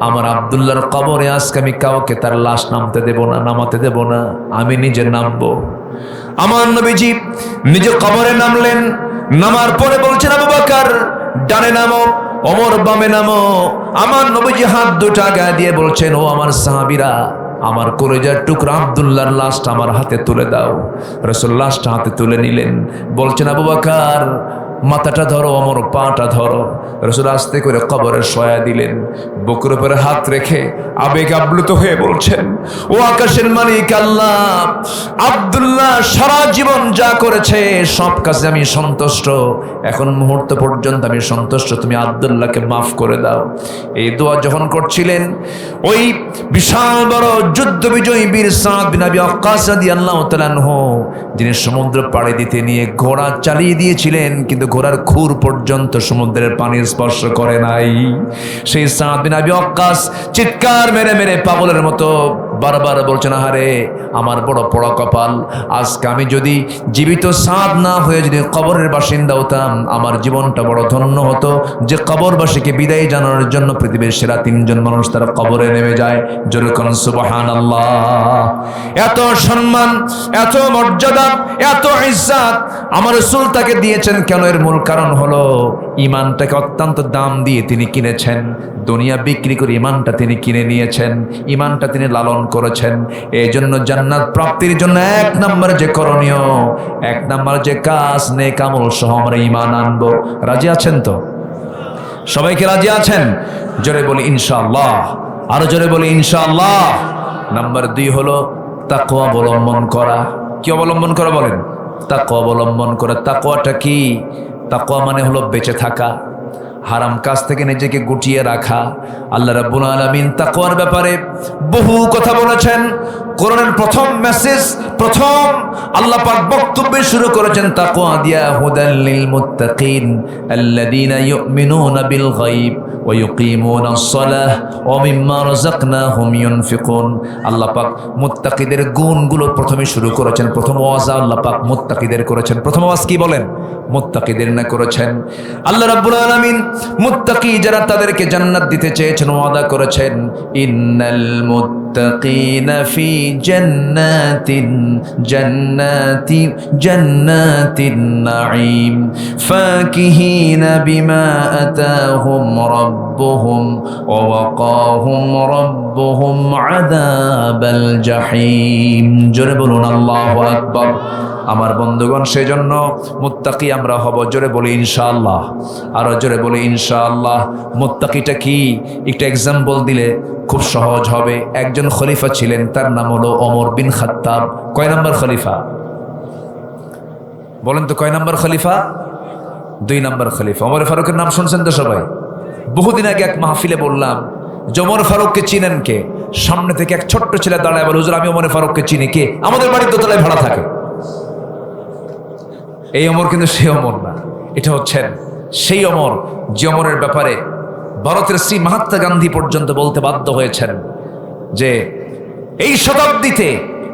আমার আব্দুল্লাহর কবরে আজকে আমি কাউকে তার লাশ নামাতে দেব না, আমি নিজে নামবো। আমার নবীজি নিজে কবরে নামলেন। নামার পরে বলছেন, আবু বকর ডানে নামো, ওমর বামে নামো। আমার নবীজি হাত দুটো গায়ে দিয়ে বলছেন, ও আমার সাহাবীরা, আমার কলেজার টুকরা আব্দুল্লাহর লাশটা আমার হাতে তুলে দাও। রাসূল লাশটা হাতে তুলে নিলেন। বলছেন, আবু বকর মাথাটা ধরো, ওমর পাটা ধরো। রাসূল আস্তে করে কবরে শোয়া দিলেন। বুকের উপরে হাত রেখে আবেগ আপ্লুত হয়ে বলছেন, ও আকাশের মালিক আল্লাহ, আব্দুল্লাহ সারা জীবন যা করেছে সব কাজে আমি সন্তুষ্ট, এখন মুহূর্ত পর্যন্ত আমি সন্তুষ্ট, তুমি আব্দুল্লাহকে মাফ করে দাও। এই দোয়া যখন করছিলেন, ওই বিশাল বড় যুদ্ধ বিজয়ী বীর সাদ বিন আবি ওয়াক্কাস রাদিয়াল্লাহু তাআলা আনহু, যিনি সমুদ্র পাড়ি দিতে নিয়ে ঘোড়া চালিয়ে দিয়েছিলেন, কিন্তু ঘোড়ার খুর পর্যন্ত সমুদ্রের পানি স্পর্শ করে নাই, সেই সাদ বিন আবি ওয়াক্কাস চিৎকার মেরে মেরে পাগলের মতো বারবার বলছেন, আহারে আমার বড় পোড়া কপাল, আজকে আমি যদি জীবিত সাদ না হয়ে যদি কবরের বাসিন্দা হতাম, আমার জীবনটা বড় ধন্য হতো। যে কবরবাসীকে বিদায় জানানোর জন্য পৃথিবীর সেরা 3 জন মানুষ তারা কবরে নেমে যায়। জোরে কোন সুবহানাল্লাহ। এত সম্মান, এত মর্যাদা, এত ইজ্জত আমার রাসূল তাকে দিয়েছেন কেন? এর মূল কারণ হলো ঈমানটাকে অত্যন্ত দাম দিয়ে তিনি কিনেছেন। দুনিয়া বিক্রি করে ঈমানটা তিনি কিনে নিয়েছেন, ঈমানটা তিনি লালন করেছেন। এই জন্য জান্নাত প্রাপ্তির জন্য 1 নম্বর যে করণীয়, 1 নম্বর যে কাজ, নেক আমল সহ আমরা ঈমান আনবো। রাজি আছেন তো? সবাইকে রাজি আছেন? জোরে বলি ইনশাআল্লাহ। আরো জোরে বলি ইনশাআল্লাহ। নাম্বার 2 হলো তাকওয়া অবলম্বন করা। কি অবলম্বন করা বলেন? তাকওয়া অবলম্বন করা। তাকওয়াটা কি? তাকওয়া মানে হলো বেঁচে থাকা। হারাম কাজ থেকে নিজেকে গুটিয়ে রাখা। আল্লাহ রাব্বুল আলামিন তাকওয়ার ব্যাপারে বহু কথা বলেছেন। কোরআনের প্রথম মেসেজ, প্রথম আল্লাহ পাক বক্তব্য শুরু করেছেন তাকওয়া দিয়া, হুদাল লিল মুত্তাকিন আল্লাযীনা ইউমিনুনা বিল গায়ব ওয়া ইউকিমুনাস সালাহ ওয়া মিম্মা রাযাকনাহুম ইউনফিকুন। আল্লাহ পাক মুত্তাকিদের গুণগুলো প্রথমে শুরু করেছেন। প্রথম ওয়াজ আল্লাহ পাক মুত্তাকিদের করেছেন। প্রথম ওয়াজ কি বলেন? মুত্তাকিদের না করেছেন। আল্লাহ রাব্বুল আলামিন মুত্তাকি যারা তাদেরকে জান্নাত দিতে চেয়েছেন, ওয়াদা করেছেন ইন্নাল মুত্তাকিনা ফি জান্নাতিন নাঈম ফাকিহিনা বিমা আতাহুম রাব্বুহুম ওয়া ওয়াকাহুম রাব্বুহুম আযাবাল জাহিম। জোরে বলুন আল্লাহু আকবার। আমার বন্ধুগণ, সেজন্য মুত্তাকি আমরা হব। জোরে বলি ইনশাআল্লাহ, আরো জোরে বলি ইনশাআল্লাহ। মুত্তাকিটা কি একটা এক্সাম্পল দিলে খুব সহজ হবে। একজন খলিফা ছিলেন, তার নাম হলো ওমর বিন খাত্তাব। কয় নম্বর খলিফা বলেন তো? কয় নম্বর খলিফা? 2 নম্বর খলিফা। ওমর ফারুকের নাম শুনছেন তো সবাই? বহুদিন আগে এক মাহফিলে বললাম যে ওমর ফারুককে চিনেন কে? সামনে থেকে এক ছোট্ট ছেলে দাঁড়ায় বলে, হুজুর আমি ওমর ফারুককে চিনি। কে? আমাদের বাড়ির দোতলায় ভাড়া থাকে। এই ওমর কিন্তু সেই ওমর না। এটা হচ্ছেন সেই ওমর যে ওমরের ব্যাপারে ভারতের শ্রী মহাত্মা গান্ধী পর্যন্ত বলতে বাধ্য হয়েছেন যে এই শতাব্দীতে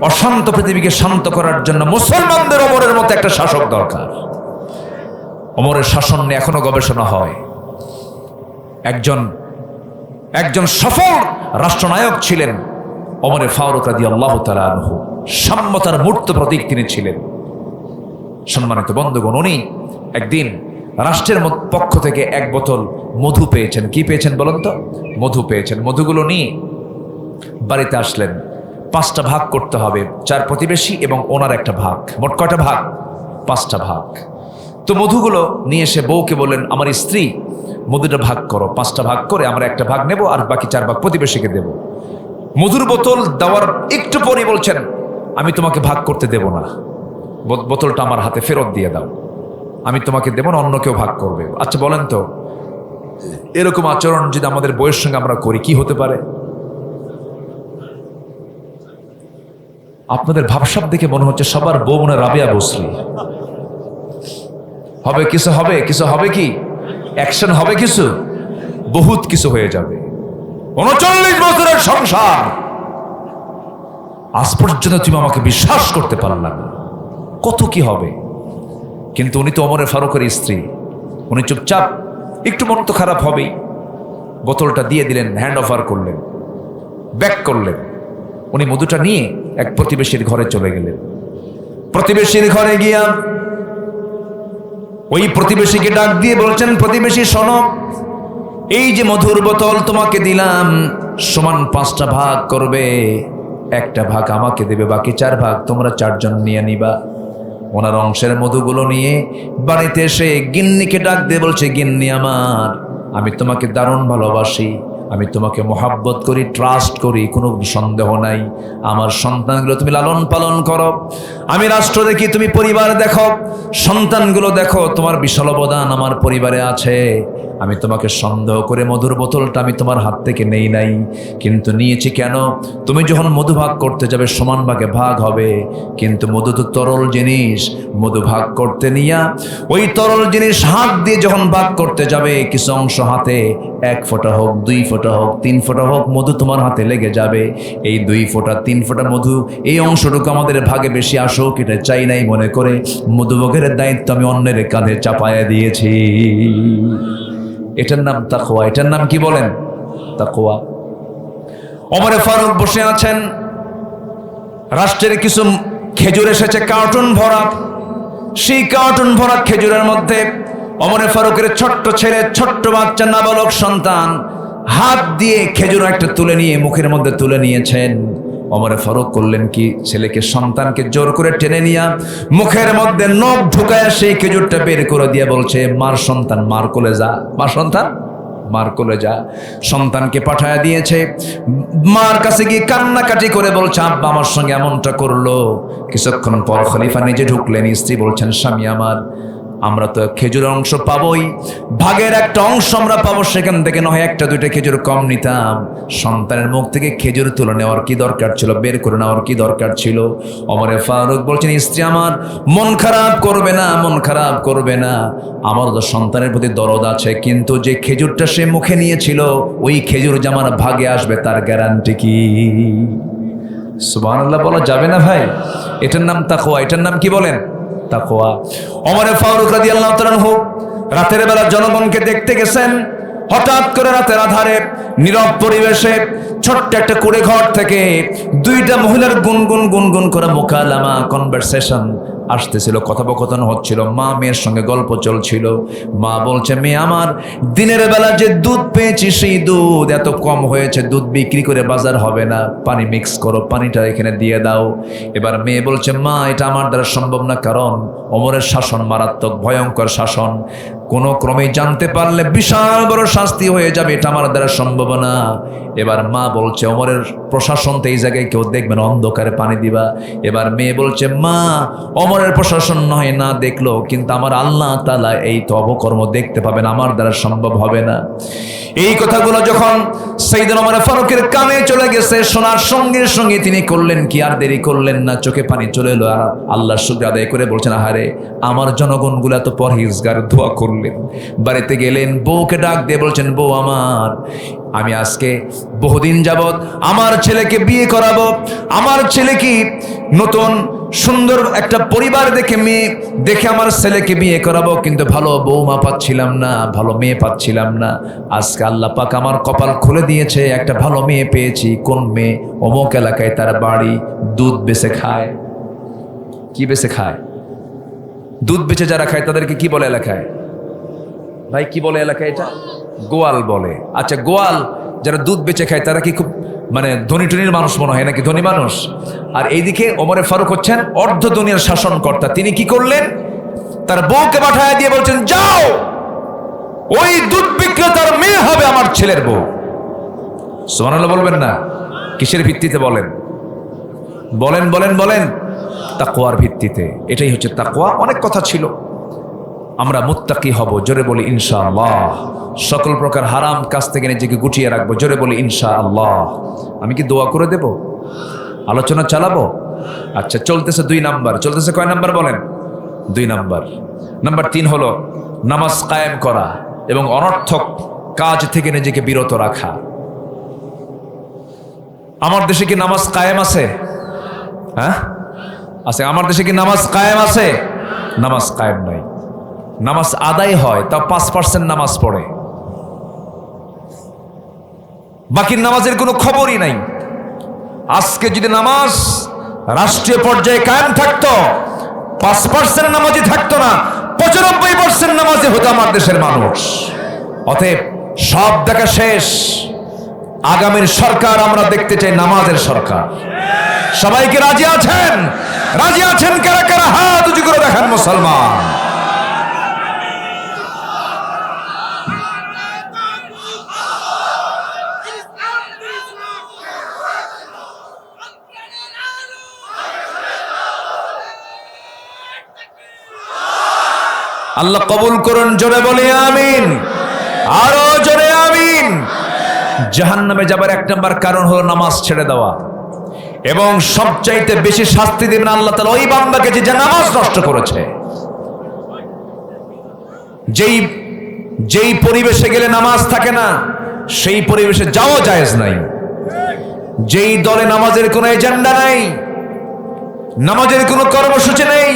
অশান্ত পৃথিবীকে শান্ত করার জন্য মুসলমানদের ওমরের মতো একটা শাসক দরকার। ওমরের শাসন নিয়ে এখনো গবেষণা হয়। একজন সফল রাষ্ট্রনায়ক ছিলেন ওমরে ফারুক রাদিয়াল্লাহু তাআলা আনহু। সাম্যতার মূর্ত প্রতীক তিনি ছিলেন। সম্মানিত বন্ধুগণ, উনি একদিন রাষ্ট্রের পক্ষ থেকে 1 বোতল মধু পেয়েছেন। কি পেয়েছেন বলেন তো? মধু পেয়েছেন। মধুগুলো নিয়ে বাড়িতে আসলেন। 5টা ভাগ করতে হবে, 4 প্রতিবেশী এবং ওনার একটা ভাগ। মোট কয়টা ভাগ? 5টা ভাগ। তো মধুগুলো নিয়ে এসে বউকে বললেন, আমার স্ত্রী মধুটা ভাগ করো। 5টা ভাগ করে আমরা একটা ভাগ নেব, আর বাকি 4 ভাগ প্রতিবেশীকে দেব। মধুর বোতল দেওয়ার একটু পরে বলছেন, আমি তোমাকে ভাগ করতে দেব না, বোতলটা আমার হাতে ফেরত দিয়ে দাও। আমি তোমাকে দেব না, অন্য কেউ ভাগ করবে। আচ্ছা বলেন তো, এরকম আচরণ যদি আমাদের বউয়ের সঙ্গে আমরা করি, কি হতে পারে? আপনাদের ভাবসাব দেখে মনে হচ্ছে সবার বউ মনে রাবেয়া বসরি হবে। কিছু হবে, কিছু হবে, কি অ্যাকশন হবে, কিছু বহুত কিছু হয়ে যাবে। 39 বছরের সংসার, আজ পর্যন্ত তুমি আমাকে বিশ্বাস করতে পারলা না, কত কি হবে। কিন্তু উনি তো ওমরে ফারুকের স্ত্রী, উনি চুপচাপ, একটু মন তো খারাপ হবেই। বোতলটা দিয়ে দিলেন, হ্যান্ড ওভার করলেন, ব্যাক করলেন। উনি মধুটা নিয়ে এক প্রতিবেশীর ঘরে চলে গেলেন। প্রতিবেশীর ঘরে গিয়া ওই প্রতিবেশীকে ডাক দিয়ে বলছেন, প্রতিবেশী শোনো, এই যে মধুর বোতল তোমাকে দিলাম, সমান 5টা ভাগ করবে। একটা ভাগ আমাকে দেবে, বাকি 4 ভাগ তোমরা 4 জন নিয়ে নিবা। ওনার অংশের মধুগুলো নিয়ে বাড়িতে এসে গিন্নিকে ডাক দিয়ে বলছে, গিন্নি আমার, আমি তোমাকে দারুণ ভালোবাসি, আমি তোমাকে মোহাব্বত করি, ট্রাস্ট করি, কোনো সন্দেহ নাই। আমার সন্তানগুলো তুমি লালন পালন করো, আমি রাষ্ট্র দেখি, তুমি পরিবার দেখো, সন্তানগুলো দেখো, তোমার বিশাল অবদান আমার পরিবারে আছে। আমি তোমাকে সন্দেহ করে মধুর বোতলটা আমি তোমার হাত থেকে নেই নাই, কিন্তু নিয়েছি কেন? তুমি যখন মধু ভাগ করতে যাবে সমান ভাগে ভাগ হবে, কিন্তু মধু তো তরল জিনিস। মধু ভাগ করতে নিয়া ওই তরল জিনিস হাত দিয়ে যখন ভাগ করতে যাবে, কিছু অংশ হাতে 1 ফোঁটা হোক, 2 ফোঁটা হোক, 3 ফোঁটা হোক, মধু তোমার হাতে লেগে যাবে। এই 2 ফোঁটা 3 ফোঁটা মধু, এই অংশটুকু আমাদের ভাগে বেশি আসুক এটা চাই নাই মনে করে মধুভোগের দায়িত্ব আমি অন্যের কাঁধে চাপায়া দিয়েছি। এটার নাম তাকওয়া। এটার নাম কি বলেন? তাকওয়া। ওমরে ফারুক বসে আছেন, রাষ্ট্রের কিছু খেজুর এসেছে কার্টুন ভরা। সেই কার্টুন ভরা খেজুরের মধ্যে ওমরে ফারুকের ছোট্ট ছেলে, ছোট্ট বাচ্চা, নাবালক সন্তান হাত দিয়ে খেজুর একটা তুলে নিয়ে মুখের মধ্যে তুলে নিয়েছেন। ওমরে ফারুক করলেন কি, ছেলেকে, সন্তানকে জোর করে টেনে নিয়ে মুখের মধ্যে নখ ঢুকায়া সেই খেজুরটা বের করে দিয়ে বলছে, মার সন্তান, মার কোলে যা, মার সন্তান, মার কোলে যা। সন্তানকে পাঠায়া দিয়েছে, মার কাছে গিয়ে কান্নাকাটি করে বলছে, আব্বা আমার সঙ্গে এমনটা করলো। কিছুক্ষণ পর খলিফা নিজে ঢুকলেন, স্ত্রী বলছেন, স্বামী আমার, আমরা তো খেজুরের অংশ পাবোই, ভাগের একটা অংশ আমরা পাবো, সেখান থেকে নয় একটা দুইটা খেজুর কম নিতাম। সন্তানের মুখ থেকে খেজুর তুলে নেওয়ার কি দরকার ছিল, বের করে নেওয়ার কি দরকার ছিল? ওমরে ফারুক বলছেন, স্ত্রী আমার মন খারাপ করবে না, মন খারাপ করবে না, আমার তো সন্তানের প্রতি দরদ আছে, কিন্তু যে খেজুরটা সে মুখে নিয়েছিল ওই খেজুর যে আমার ভাগে আসবে তার গ্যারান্টি কি? সুবহানাল্লাহ বলা যাবে না ভাই? এটার নাম তাকওয়া। এটার নাম কি বলেন? তাকওয়া। ওমর ফারুক রাদিয়াল্লাহু তাআলা আনহু রাতের বেলা জনগণকে দেখতে গেছেন। হঠাৎ করে রাতের আধারে নীরব পরিবেশে ছোট্ট একটা কুড়ে ঘর থেকে দুইটা মহিলার গুনগুন গুনগুন করে মুকালামা, কনভারসেশন আসতেছিল, কথোপকথন হচ্ছিল, মা মেয়ের সঙ্গে গল্প চলছিল। মা বলছে, মেয়ে আমার, দিনের বেলা যে দুধ পেয়েছি সেই দুধ এত কম হয়েছে, দুধ বিক্রি করে বাজার হবে না, পানি মিক্স করো, পানিটা এখানে দিয়ে দাও। এবার মেয়ে বলছে, মা এটা আমার দ্বারা সম্ভব না, কারণ ওমরের শাসন মারাত্মক ভয়ঙ্কর শাসন, কোনো ক্রমে জানতে পারলে বিশাল বড় শাস্তি হয়ে যাবে, এটা আমার দ্বারা সম্ভব না। এবার মা বলছে, ওমরের প্রশাসন তো এই জায়গায় কেউ দেখবে না, অন্ধকারে পানি দিবা। এবার মেয়ে বলছে, মা ওমরের প্রশাসন নয় না দেখলো, কিন্তু আমার আল্লাহ তাআলা এই তো অবকর্ম দেখতে পাবেন, আমার দ্বারা সম্ভব হবে না। এই কথাগুলো যখন সাইয়েদনা ওমর ফারুকের কানে চলে গেছে, শোনার সঙ্গে সঙ্গে তিনি করলেন কি, আর দেরি করলেন না, চোখে পানি চলে এলো, আর আল্লাহর শুকর আদায় করে বলছেন, আহারে আমার জনগণগুলো এত পরহেজগার, দোয়া করলেন। বাড়িতে গেলেন, বউকে ডাক দিয়ে বলছেন, বউ আমার, আমি আজকে বহুদিন যাবত আমার ছেলেকে বিয়ে করাবো, আমার ছেলে কি নতুন সুন্দর একটা পরিবার দেখে, মেয়ে দেখে আমার ছেলেকে বিয়ে করাবো, কিন্তু ভালো বৌমা পাচ্ছিলাম না, ভালো মেয়ে পাচ্ছিলাম না। আজকে আল্লাহ পাক আমার কপাল খুলে দিয়েছে, একটা ভালো মেয়ে পেয়েছি। কোন মেয়ে? অমুক এলাকায় তার বাড়ি, দুধ বেচে খায়। কি বেচে খায়? দুধ বেচে যারা খায় তাদেরকে কি বলে এলাকায়? ভাই কি বলে এলাকায়? এটা গোয়াল বলে। আচ্ছা, গোয়াল যারা দুধ বেচে খায় তারা কি খুব মানে ধনী টনির মানুষ মনে হয় নাকি? ধনী মানুষ। আর এইদিকে ওমরে ফারুক হচ্ছেন অর্ধ দুনিয়ার শাসনকর্তা। তিনি কি করলেন? তার বউকে পাঠায় দিয়ে বলছেন, যাও, ওই দুধ বিক্রেতার মেয়ে হবে আমার ছেলের বউ। সুবহানাল্লাহ বলবেন না? কিসের ভিত্তিতে বলেন? বলেন বলেন বলেন। তাকওয়ার ভিত্তিতে। এটাই হচ্ছে তাকওয়া। অনেক কথা ছিল, আমরা মুত্তাকি হব, জোরে বলি ইনশাআল্লাহ। সকল প্রকার হারাম কাজ থেকে নিজেকে গুটিয়ে রাখবো, জোরে বলি ইনশাআল্লাহ। আমি কি দোয়া করে দেব? আলোচনা চালাবো? আচ্ছা, চলতেছে 2 নাম্বার। চলতেছে কয় নাম্বার বলেন? 2 নাম্বার। নাম্বার 3 হলো নামাজ কায়েম করা এবং অনর্থক কাজ থেকে নিজেকে বিরত রাখা। আমার দেশে কি নামাজ কায়েম আছে? হ্যাঁ আছে। আমার দেশে কি নামাজ কায়েম আছে? নামাজ কায়েম নাই। নামাজ আদায় হয়, তা 5% নামাজ পড়ে, বাকি নামাজের কোনো খবরই নাই। আজকে যদি নামাজ রাষ্ট্রীয় পর্যায়ে কায়েম থাকতো, 5% নামাজি থাকতো না, 95% নামাজি হতো আমার দেশের মানুষ। অতএব সব দেখা শেষ। আগামীর সরকার আমরা দেখতে চাই নামাজের সরকার। সবাইকে রাজি আছেন? রাজি আছেন কারা কারা? হাত উঁচু করে দেখান মুসলমান। আল্লাহ কবুল করুন, জোরে বলি আমিন, আরো জোরে আমিন। জাহান্নামে যাবার 1 নম্বর কারণ হলো নামাজ ছেড়ে দেওয়া, এবং সবচাইতে বেশি শাস্তি দিবেন আল্লাহ তাআলা ওই বান্দাকে যে নামাজ নষ্ট করেছে। যেই পরিবেশে গেলে নামাজ থাকে না, সেই পরিবেশে যাওয়া জায়েজ নাই। যেই দলে নামাজের কোনো এজেন্ডা নাই, নামাজের কোনো কর্মসূচি নেই,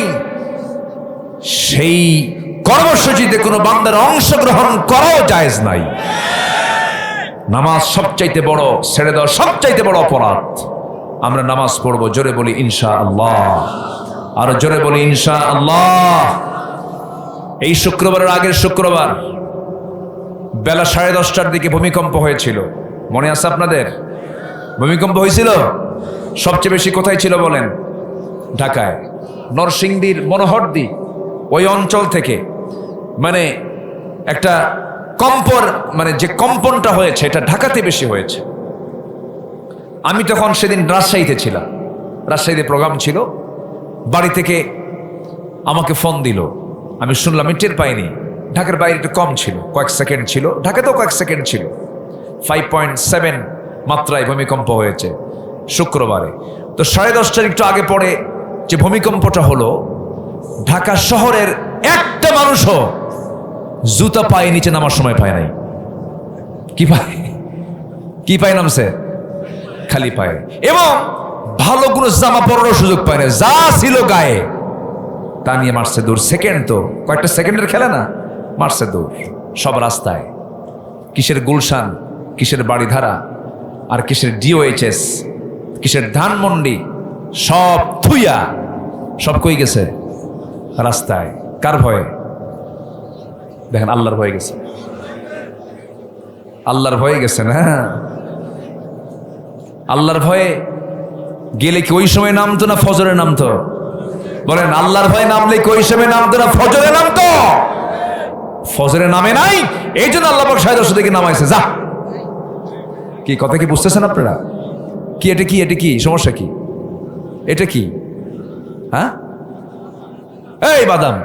সেই কর্মসূচিতে কোনো বান্দার অংশগ্রহণ করাও জায়েজ নাই। নামাজ সবচাইতে বড়, ছেড়ে দেওয়া সবচাইতে বড় অপরাধ। আমরা নামাজ পড়বো, জোরে বলি ইনশাআল্লাহ, আরো জোরে বলি ইনশাআল্লাহ। এই শুক্রবারের আগের শুক্রবার বেলা 10:30টার দিকে ভূমিকম্প হয়েছিল, মনে আছে আপনাদের? ভূমিকম্প হয়েছিল। সবচেয়ে বেশি কোথায় ছিল বলেন? ঢাকায়, নরসিংদীর মনোহরদী ওই অঞ্চল থেকে। মানে একটা কম্পর, মানে যে কম্পনটা হয়েছে এটা ঢাকাতে বেশি হয়েছে। আমি তখন সেদিন রাজশাহীতে ছিলাম, রাজশাহীতে প্রোগ্রাম ছিল। বাড়ি থেকে আমাকে ফোন দিল, আমি শুনলাম, আমি টের পাইনি। ঢাকার বাইরে একটু কম ছিল, কয়েক সেকেন্ড ছিল, ঢাকাতেও কয়েক সেকেন্ড ছিল। 5.7 মাত্রায় ভূমিকম্প হয়েছে শুক্রবারে। তো 10:30টার একটু আগে পরে যে ভূমিকম্পটা হলো, ঢাকা শহরের একটা মানুষও জুতা পায়ে নিচে নামার সময় পায় নাই। কি পায় নামছে? খালি পায়ে। এবং ভালো কোনো জামা পরারও সুযোগ পায় না, যা ছিল গায়ে তা নিয়ে মারছে দৌড়। সেকেন্ড তো কয়েকটা সেকেন্ডের খেলা না, মারছে দৌড় সব রাস্তায়। কিসের গুলশান, কিসের বাড়িধারা, আর কিসের DOHS, কিসের ধানমন্ডি, সব থুইয়া সব কই গেছে রাস্তায়। কার ভয়ে? দেখেন, আল্লাহর ভয়ে গেছে। আল্লাহর ভয়ে গেছে না? আল্লাহর ভয়ে গেলে কি ওই সময় নামতো না ফজরে নামতো? বলেন, আল্লাহর ভয়ে নামলে কি ওই সময় নামতো না ফজরে নামতো? ফজরে নামে নাই, এই জন্য আল্লাহ পাক 10:30 থেকে নামাইছে। যা, কি কথা কি বুঝতেছেন আপনারা? কি এটা, কি এটা, কি সমস্যা, কি এটা, কি? হ্যাঁ, এই বাদাম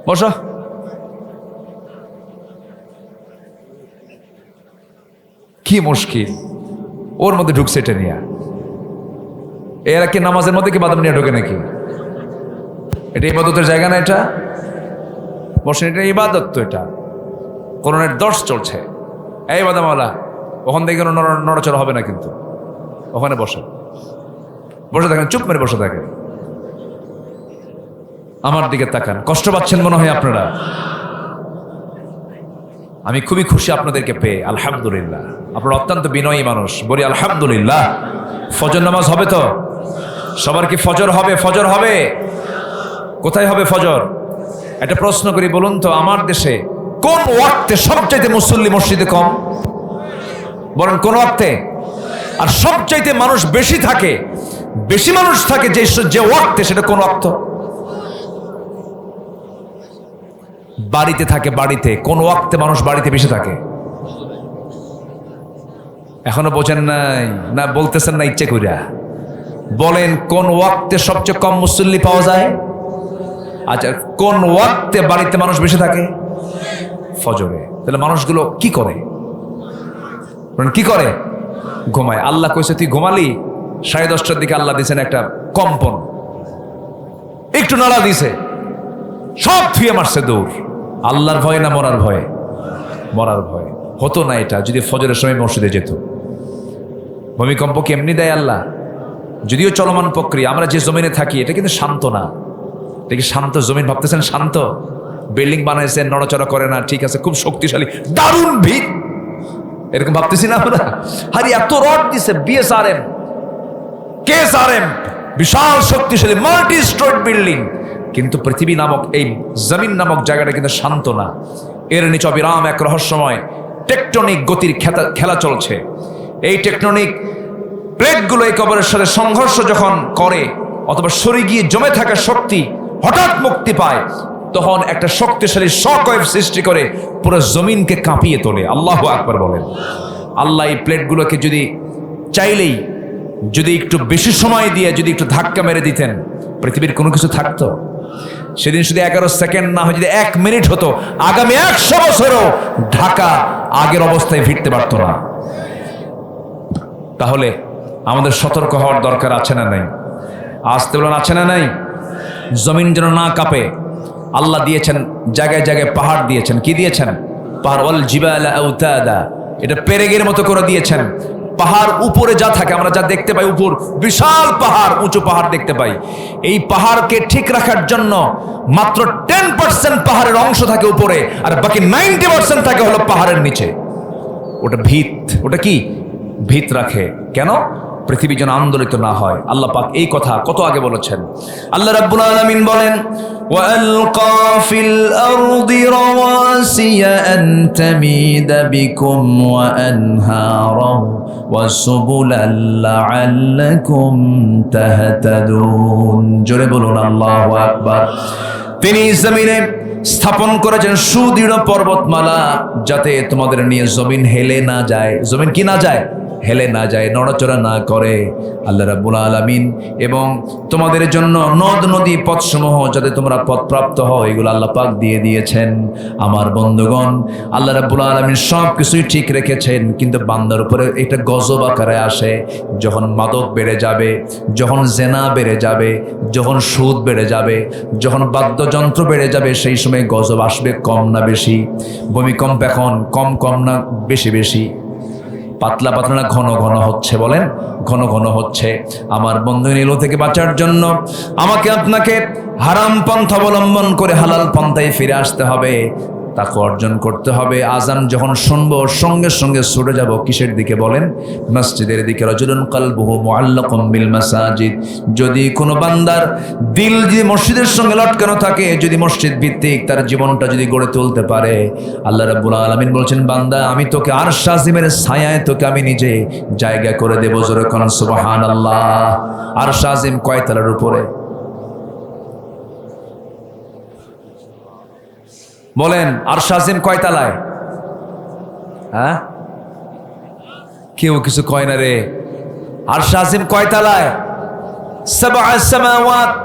বসো। কি মুশকিল, ওর মধ্যে ঢুকছে এটা নিয়ে। এরা কি নামাজের মধ্যে কি বাদাম নিয়ে ঢোকে নাকি? এটা ইবাদতের জায়গা না, এটা বসেন, এটা ইবাদত তো। এটা কোরআনের দর্শ চলছে। এই বাদামওয়ালা, ওখান থেকে কোনো নড়াচড়া হবে না, কিন্তু ওখানে বসে দেখেন, চুপ মেরে বসে দেখেন। আমার দিকে তাকান, কষ্ট পাচ্ছেন মনে হয় আপনারা। আমি খুবই খুশি আপনাদেরকে পেয়ে, আলহামদুলিল্লাহ। আপনারা অত্যন্ত বিনয়ী মানুষ, বলি আলহামদুলিল্লাহ। ফজর নামাজ হবে তো? সবার কি ফজর হবে? ফজর হবে? কোথায় হবে ফজর? একটা প্রশ্ন করি, বলুন তো, আমার দেশে কোন ওয়াক্তে সবচাইতে মুসল্লি মসজিদে কম? বলেন, কোন ওয়াক্তে? আর সবচাইতে মানুষ বেশি থাকে, বেশি মানুষ থাকে যে ওয়াক্তে, সেটা কোন ওয়াক্ত? বাড়িতে থাকে। বাড়িতে কোন ওয়াক্তে মানুষ বাড়িতে বেশি থাকে? এখনো বোঝেন নাই না? বলতেছেন না ইচ্ছে কইরা? বলেন, কোন ওয়াক্তে সবচেয়ে কম মুসল্লি পাওয়া যায়? আচ্ছা, কোন ওয়াক্তে বাড়িতে মানুষ বেশি থাকে? ফজরে। তাহলে মানুষগুলো কি করে? কি করে? ঘুমায়। আল্লাহ কইছে, তুই ঘুমালি? 10:30টার দিকে আল্লাহ দিয়েছেন একটা কম্পন, একটু নাড়া দিছে, সব থুয়ে মারছে দৌড়। আল্লাহর ভয় না মরার ভয়? মরার ভয়। হতো না এটা যদি ফজরের সময় মসজিদে যেত। ভূমিকম্প কি এমনি দেয় আল্লাহ? যদিও চলমান প্রক্রিয়া। আমরা যে জমিনে থাকি এটা কিন্তু শান্ত না। এটা কি শান্ত জমিন ভাবতেছেন? শান্ত বিল্ডিং বানাইছেন, নড়াচড়া করে না, ঠিক আছে, খুব শক্তিশালী, দারুণ ভিত, এরকম ভাবতেছি না আমরা? আরে এত রড দিছে, BSRM, KSRM, বিশাল শক্তিশালী মাল্টি স্টোরেড বিল্ডিং, কিন্তু পৃথিবী নামক এই জমিন নামক জায়গাটা কিন্তু শান্ত না। এর নিচে অবিরাম এক রহস্যময় টেকটনিক গতির খেলা চলছে। এই টেকটনিক প্লেটগুলো এই কবরের সাথে সংঘর্ষ যখন করে, অথবা সরে গিয়ে জমে থাকা শক্তি হঠাৎ মুক্তি পায়, তখন একটা শক্তিশালী শকওয়েভ সৃষ্টি করে পুরো জমিনকে কাঁপিয়ে তোলে। আল্লাহু আকবার বলেন। আল্লাহ এই প্লেটগুলোকে যদি চাইলেই, যদি একটু বেশি সময় দিয়ে যদি একটু ধাক্কা মেরে দিতেন, পৃথিবীর কোনো কিছু থাকতো? সেদিন শুধু 11 সেকেন্ড না হয়, যদি 1 মিনিট হতো, আগামী 100 বছরও ঢাকা আগের অবস্থায় ফিরতে পারতো না। তাহলে আমাদের সতর্ক হওয়ার দরকার আছে না নাই? আসতে বলেন, আছে না নাই? জমিন যেন না কাঁপে। আল্লাহ দিয়েছেন জায়গায় জায়গায় পাহাড় দিয়েছেন। কি দিয়েছেন? পাহাড়। ওয়াল জিবালা আওতাদা, এটা পেরেগের মতো করে দিয়েছেন। পাহাড় উপরে যা থাকে, আমরা যা দেখতে পাই, উপর বিশাল পাহাড়, উঁচু পাহাড় দেখতে পাই। এই পাহাড়কে ঠিক রাখার জন্য মাত্র 10% পাহাড়ের অংশ থাকে উপরে, আর বাকি 90% থাকে হলো পাহাড়ের নিচে। ওটা ভিত। ওটা কি? ভিত রাখে। কেন? পৃথিবী যেন আন্দোলিত না হয়। আল্লাহ পাক এই কথা কত আগে বলেছেন। আল্লাহ রাব্বুল আলামিন বলেন, ওয়ালকা ফিল আরদি রাওয়াসিয়া আন তামিদা বিকুম ওয়া আনহারা ওয়া সুবুলাল লাআল্লাকুম তাহতাদুন। জোরে বলুন আল্লাহু আকবার। তিনি জমিনে স্থাপন করেছেন সুদৃঢ় পর্বতমালা, যাতে তোমাদের নিয়ে জমিন হেলে না যায়। জমিন কি না যায়? হেলে না যায়, নড়াচড়া না করে। আল্লাহ রাব্বুল আলামিন এবং তোমাদের জন্য নদ নদী পথসমূহ যাতে তোমরা পথপ্রাপ্ত হও, এগুলো আল্লাহ পাক দিয়ে দিয়েছেন। আমার বন্ধুগণ, আল্লাহ রাব্বুল আলামিন সব কিছুই ঠিক রেখেছেন, কিন্তু বান্দার উপরে এটা গজব আকারে আসে। যখন মাদক বেড়ে যাবে, যখন জেনা বেড়ে যাবে, যখন সুদ বেড়ে যাবে, যখন বাদ্যযন্ত্র বেড়ে যাবে, সেই সময় গজব আসবে কম না বেশি? ভূমিকম্প এখন কম কম না বেশি বেশি? পাতলা পাতলা না ঘন ঘন হচ্ছে? বলেন, ঘন ঘন হচ্ছে। আমার বন্ধু, এগুলো থেকে বাঁচার জন্য আমাকে আপনাকে হারাম পন্থা অবলম্বন করে হালাল পন্থায় ফিরে আসতে হবে, তাকে অর্জন করতে হবে। আজান যখন শুনবো সঙ্গে সঙ্গে ছুটে যাব কিসের দিকে বলেন? মসজিদের দিকে। রাজুলুন কলবুহু মুআল্লাকুম বিল মাসাজিদ। যদি কোনো বান্দার দিল যদি মসজিদের সঙ্গে লটকানো থাকে, যদি মসজিদ ভিত্তিক তার জীবনটা যদি গড়ে তুলতে পারে, আল্লাহ রাব্বুল আলামিন বলছেন, বান্দা আমি তোকে আরশ আজিমের ছায়ায় তোকে আমি নিজে জায়গা করে দেব। জোরে কোন সুবহানাল্লাহ। আরশ আজিম কয় তলার উপরে? বলেন, আরশ আজিম কয় তলায়? হ্যাঁ, কেউ কিছু কয় না রে। আরশ আজিম কয় তলায়? সাবআ সামাওয়াত,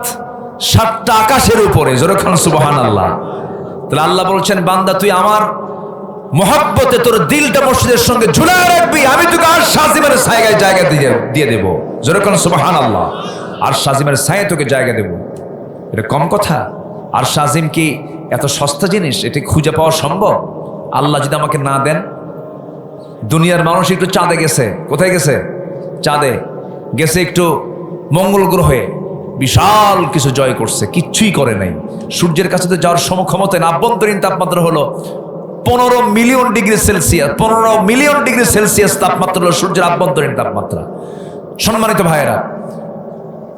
7টা আকাশের উপরে। জোরে খান সুবহানাল্লাহ। তাহলে আল্লাহ বলছেন, বান্দা তুই আমার মহব্বতে তোর দিলটা মসজিদের সঙ্গে ঝুলায় রাখবি, আমি তোকে আরশ আজিমের ছায়ায় জায়গা দিয়ে দেব। জোরে খান সুবহানাল্লাহ। আরশ আজিমের ছায়ায় তোকে জায়গা দেব। এটা কম কথা? আরশ আজিম কি এত সস্তা জিনিস? এটি খুঁজে পাওয়া সম্ভব? আল্লাহ যদি আমাকে না দেন? দুনিয়ার মানুষ একটু চাঁদে গেছে। কোথায় গেছে? চাঁদে গেছে, একটু মঙ্গল গ্রহে বিশাল কিছু জয় করছে, কিচ্ছুই করে নাই। সূর্যের কাছে তো যাওয়ার সমক্ষমতা না। আভ্যন্তরীণ তাপমাত্রা হলো 15 million degree Celsius. 15 million degree Celsius তাপমাত্রা হলো সূর্যের আভ্যন্তরীণ তাপমাত্রা। সম্মানিত ভাইয়েরা,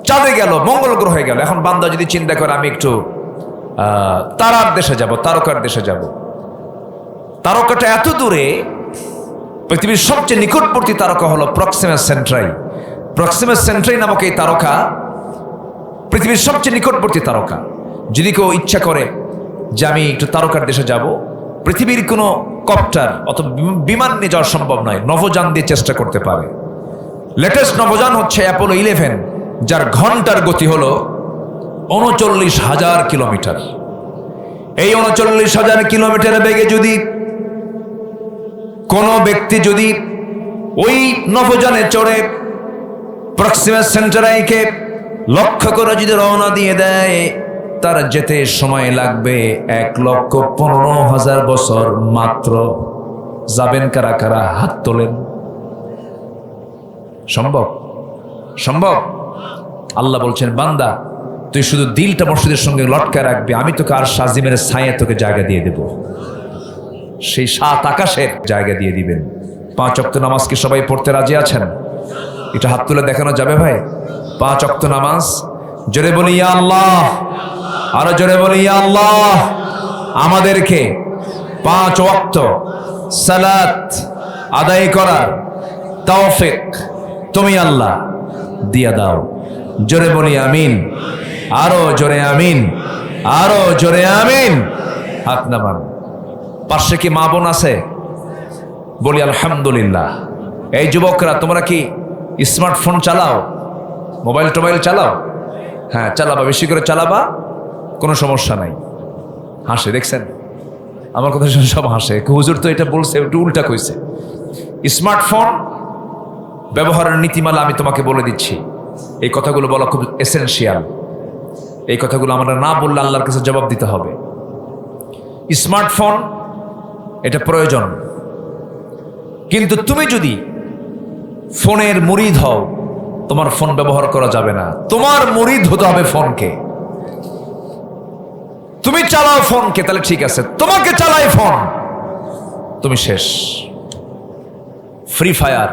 চাঁদে গেল, মঙ্গল গ্রহে গেল। এখন বান্দা যদি চিন্তা করে আমি একটু তারার দেশে যাব, তারকার দেশে যাব। তারকাটা এত দূরে, পৃথিবীর সবচেয়ে নিকটবর্তী তারকা হলো প্রক্সিমা সেন্ট্রাই। প্রক্সিমা সেন্ট্রাই নামক এই তারকা পৃথিবীর সবচেয়ে নিকটবর্তী তারকা। যদি কেউ ইচ্ছা করে যে আমি একটু তারকার দেশে যাব, পৃথিবীর কোনো কপ্টার অথবা বিমান নিয়ে যাওয়া সম্ভব নয়, নভোযান দিয়ে চেষ্টা করতে পারে। লেটেস্ট নভোযান হচ্ছে অ্যাপোলো 11, যার ঘন্টার গতি হলো 39,000 কিলোমিটার। এই 39,000 কিলোমিটার বেগে যদি কোনো ব্যক্তি যদি ওই নভোযানে চড়ে প্রক্সিমা সেন্টারাইকে লক্ষ্য করে যদি রওনা দিয়ে দেয়, তার যেতে সময় লাগবে 1,15,000 বছর মাত্র। যাবেন কারা কারা? হাত তোলেন। সম্ভব? সম্ভব? আল্লাহ বলছেন, বান্দা তুই শুধু দিলটা মসজিদের সঙ্গে লটকায় রাখবি, আমি তোকে আরশ আজিমের ছায়ায় তোকে জায়গা দিয়ে দেব। সেই 7 আকাশের জায়গা দিয়ে দিবেন। 5 ওয়াক্ত নামাজ কি সবাই পড়তে রাজি আছেন? এটা হাত তুলে দেখানো যাবে ভাই? 5 ওয়াক্ত নামাজ জোরে বলি ইয়া আল্লাহ, আরো জোরে বলি ইয়া আল্লাহ। আমাদেরকে 5 ওয়াক্ত সালাত আদায় করার তৌফিক তুমি আল্লাহ দিয়া দাও। জোরে বলি আমিন, আরো জোরে আমিন, আরো জোরে আমিন। হাত নামান। পাশে কি মা বোন আছে? বলি আলহামদুলিল্লাহ। এই যুবকরা, তোমরা কি স্মার্টফোন চালাও? মোবাইল টোবাইল চালাও? হ্যাঁ, চালাবা, বেশি করে চালাবা, কোনো সমস্যা নাই। হাসে, দেখছেন আমার কথা শুনে সব হাসে। হুজুর তো এটা বলছে, একটু উল্টা কইছে। স্মার্টফোন ব্যবহারের নীতিমালা আমি তোমাকে বলে দিচ্ছি। এই কথাগুলো বলা খুব এসেনশিয়াল। এই কথাগুলো আমরা না বললে আল্লাহর কাছে জবাব দিতে হবে। স্মার্টফোন এটা প্রয়োজন, কিন্তু তুমি যদি ফোনের মুরিদ হও, তোমার ফোন ব্যবহার করা যাবে না। তোমার মুরিদ হতে হবে ফোনকে। তুমি চালাও ফোনকে, তাহলে ঠিক আছে। তোমাকে চালাই ফোন, তুমি শেষ। ফ্রি ফায়ার,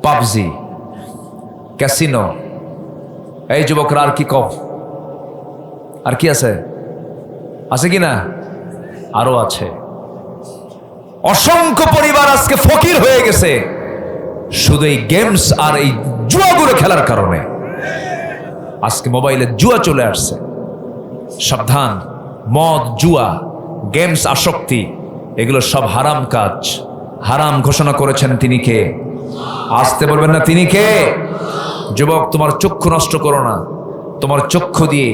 পাবজি, ক্যাসিনো, এই যুবকরা আর কি কম? আর কি আছে? আছে কি না? আরো আছে। অসংখ্য পরিবার আজকে ফকির হয়ে গেছে শুধু এই গেমস আর এই জুয়াগুলো খেলার কারণে। আজকে মোবাইলে জুয়া চলে আসছে। সাবধান, মদ, জুয়া, গেমস আসক্তি, এগুলো সব হারাম কাজ। হারাম ঘোষণা করেছেন তিনি কে? আসতে বলবেন না, তিনি কে? যুবক, তোমার চক্ষু নষ্ট করো না। তোমার চক্ষু দিয়ে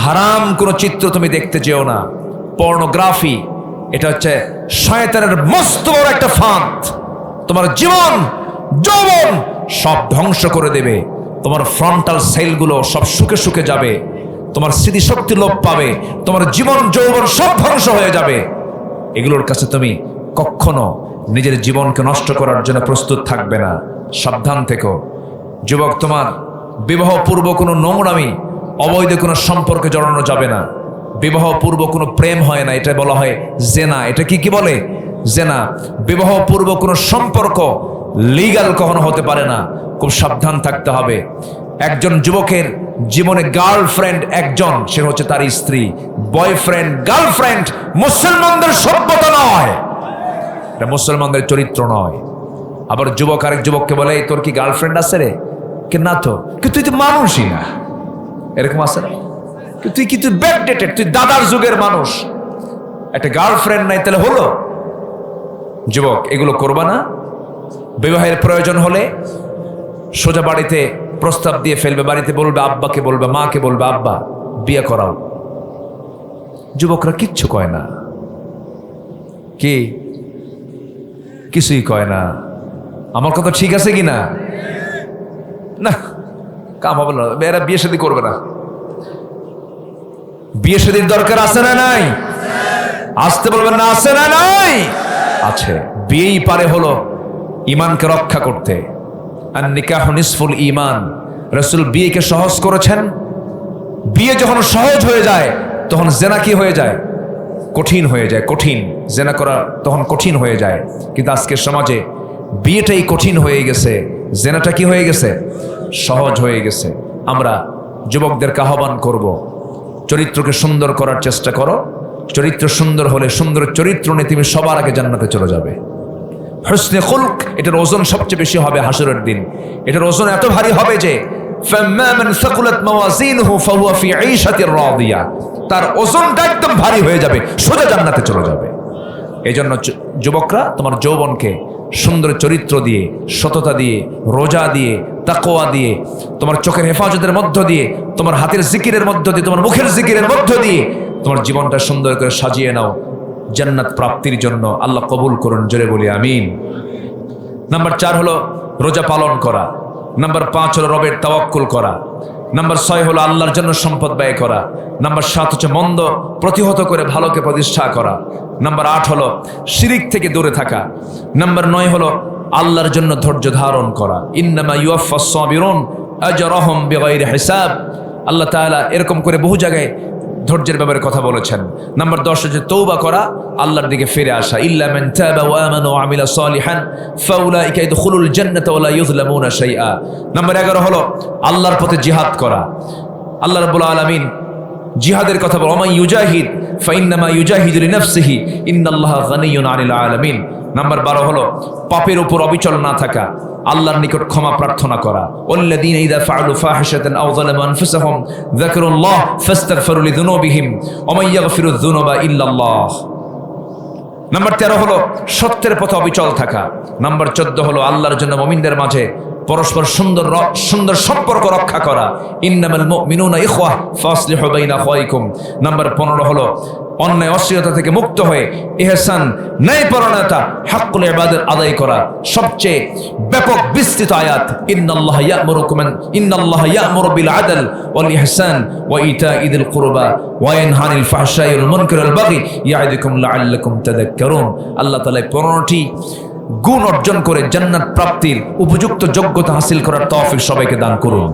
হারাম কোনো চিত্র তুমি দেখতে যেও না। পর্নোগ্রাফি এটা হচ্ছে শয়তানের মস্ত বড় একটা ফাঁদ। তোমার জীবন যৌবন সব ধ্বংস করে দেবে। তোমার ফ্রন্টাল সেলগুলো সব শুকে শুকে যাবে। তোমার স্মৃতিশক্তি লোপ পাবে। তোমার জীবন যৌবন সব ধ্বংস হয়ে যাবে। এগুলোর কাছে তুমি কখনো নিজের জীবনকে নষ্ট করার জন্য প্রস্তুত থাকবে না। সাবধান থেকো যুবক। তোমার বিবাহ পূর্ব কোনো নোংরামি, অবৈধ কোনো সম্পর্কে জড়ানো যাবে না। বিবাহ পূর্ব কোনো প্রেম হয় না, এটা বলা হয় জেনা। এটা কি বলে? জেনা। বিবাহ পূর্ব কোনো সম্পর্ক লিগ্যাল কখনো হতে পারে না। খুব সাবধান থাকতে হবে। একজন যুবকের জীবনে গার্লফ্রেন্ড একজন, সে হচ্ছে তার স্ত্রী। বয়ফ্রেন্ড, গার্লফ্রেন্ড মুসলমানদের সভ্যতা নয়, এটা মুসলমানদের চরিত্র নয়। আবার যুবক আরেক যুবককে বলে, তোর কি গার্লফ্রেন্ড আছে রে? কে না তো, তুই তো মানুষই না। এরকম আছে না? তুই ব্যাকডেটেড, তুই দাদার যুগের মানুষ, একটা গার্লফ্রেন্ড নাই, তাহলে হলো? যুবক, এগুলো করবা না। বিবাহের প্রয়োজন হলে সোজা বাড়িতে প্রস্তাব দিয়ে ফেলবে। বাড়িতে বলবে, আব্বাকে বলবে, মাকে বলবে, আব্বা বিয়ে করাও। যুবকরা কিচ্ছু কয় না। কি? কিছুই কয় না। আমার কথা ঠিক আছে কি না? না, কাম হবে না, এরা বিয়ে শাদী করবে না। বিয়ে শাদীর দরকার আছে না নাই? আসতে বলবেন না, আছে না নাই? আছে। বিয়েই পারে হলো ইমানকে রক্ষা করতে। আর নিকাহ নিসফুল ইমান। রাসূল বিয়েকে সহজ করেছেন। বিয়ে যখন সহজ হয়ে যায় তখন জেনা কি হয়ে যায়? কঠিন হয়ে যায়। কঠিন জেনা করা তখন কঠিন হয়ে যায়। কিন্তু আজকের সমাজে বিয়েটাই কঠিন হয়ে গেছে, জেনাটা কি হয়ে গেছে? সহজ হয়ে গেছে। আমরা যুবকদেরকে আহ্বান করব, চরিত্রকে সুন্দর করার চেষ্টা করো। চরিত্র সুন্দর হলে, সুন্দর চরিত্র নিয়ে তুমি সবার আগে জান্নাতে চলে যাবে। হুসনে খুলক, এটার ওজন সবচেয়ে বেশি হবে হাসরের দিন। এটার ওজন এত ভারী হবে যে তার ওজনটা একদম ভারী হয়ে যাবে, সোজা জান্নাতে চলে যাবে। এই জন্য যুবকরা, তোমার যৌবনকে সুন্দর চরিত্র দিয়ে, সততা দিয়ে, রোজা দিয়ে, তাকওয়া দিয়ে, তোমার চোখের হেফাজতের মধ্য দিয়ে, তোমার হাতের জিকিরের মধ্য দিয়ে, তোমার মুখের জিকিরের মধ্য দিয়ে তোমার জীবনটা সুন্দর করে সাজিয়ে নাও জান্নাত প্রাপ্তির জন্য। আল্লাহ কবুল করুন, জোরে বলি আমিন। নাম্বার 4 হলো রোজা পালন করা। নাম্বার 5 হলো রবের তাওয়াক্কুল করা। নাম্বার 6 হলো আল্লাহর জন্য সম্পদ ব্যয় করা। নাম্বার 7 হচ্ছে মন্দ প্রতিহত করে ভালোকে প্রতিষ্ঠা করা। নাম্বার 8 হলো শিরিক থেকে দূরে থাকা। নাম্বার 9 হলো আল্লাহর জন্য ধৈর্য ধারণ করা। ইন্নামা ইউয়াফাস সাবিরুন আজরাহুম বিগাইরি হিসাব। আল্লাহ তাআলা এরকম করে বহু জায়গায় ধৈর্যের ব্যাপারে কথা বলেছেন। নাম্বার 10 হচ্ছে তওবা করা, আল্লাহর দিকে ফিরে আসা। ইল্লা মান তাবা ওয়া আমানা ওয়া আমিলা সালিহান ফাউলাইকা ইয়াদখুলুল জান্নাতা ওয়া লা ইউযলামুনা শাইআ। নাম্বার 11 হলো আল্লাহর পথে জিহাদ করা। আল্লাহ রাব্বুল আলামিন জিহাদের কথা বলেন, ওয়া মান ইউজাহিদ ফাইন্নামা ইউজাহিদু লিনাফসিহি ইন্নাল্লাহা গানিয়্যুন আনিল আলামিন। নাম্বার 12 হলো পাপের উপর অবিচল না থাকা, আল্লাহর নিকট ক্ষমা প্রার্থনা করা। ওয়াল্লাযীনা ইযা ফাআলু ফাহিশাতান আও যালামু আনফুসাহুম যাকারুল্লাহ ফাস্তাগফিরু লিযুনুবিহিম ওয়া মান ইয়াগফিরুয যুনুবা ইল্লাল্লাহ। নাম্বার 13 হলো সত্যের পথে অবিচল থাকা। নাম্বার 14 হলো আল্লাহর জন্য মুমিনদের মাঝে পরস্পর সুন্দর সম্পর্ক রক্ষা করা। ইন্নামাল মুমিনুনা ইখওয়া ফাসলিহু বাইনা আখাওয়াইকুম। নাম্বার 15 হলো অন্যায় অশ্লীলতা থেকে মুক্ত হয়ে ইহসান, ন্যায়পরায়ণতা, হাক্কুল ইবাদত আদায় করা। সবচেয়ে ব্যাপক বিস্তৃত আয়াত, ইন্নাল্লাহা ইয়া'মুরু বিল আদল ওয়াল ইহসান ওয়া ইতাইযিল কুরবা ওয়া ইয়ানহা আনিল ফাহশাই ওয়াল মুনকারি ওয়াল বাগি ইয়া'iদুকুম লাআল্লাকুম তাযাক্কারুন। আল্লাহ তাআলা 15টি গুণ অর্জন করে জান্নাত প্রাপ্তির উপযুক্ত যোগ্যতা হাসিল করার তৌফিক সবাইকে দান করুন।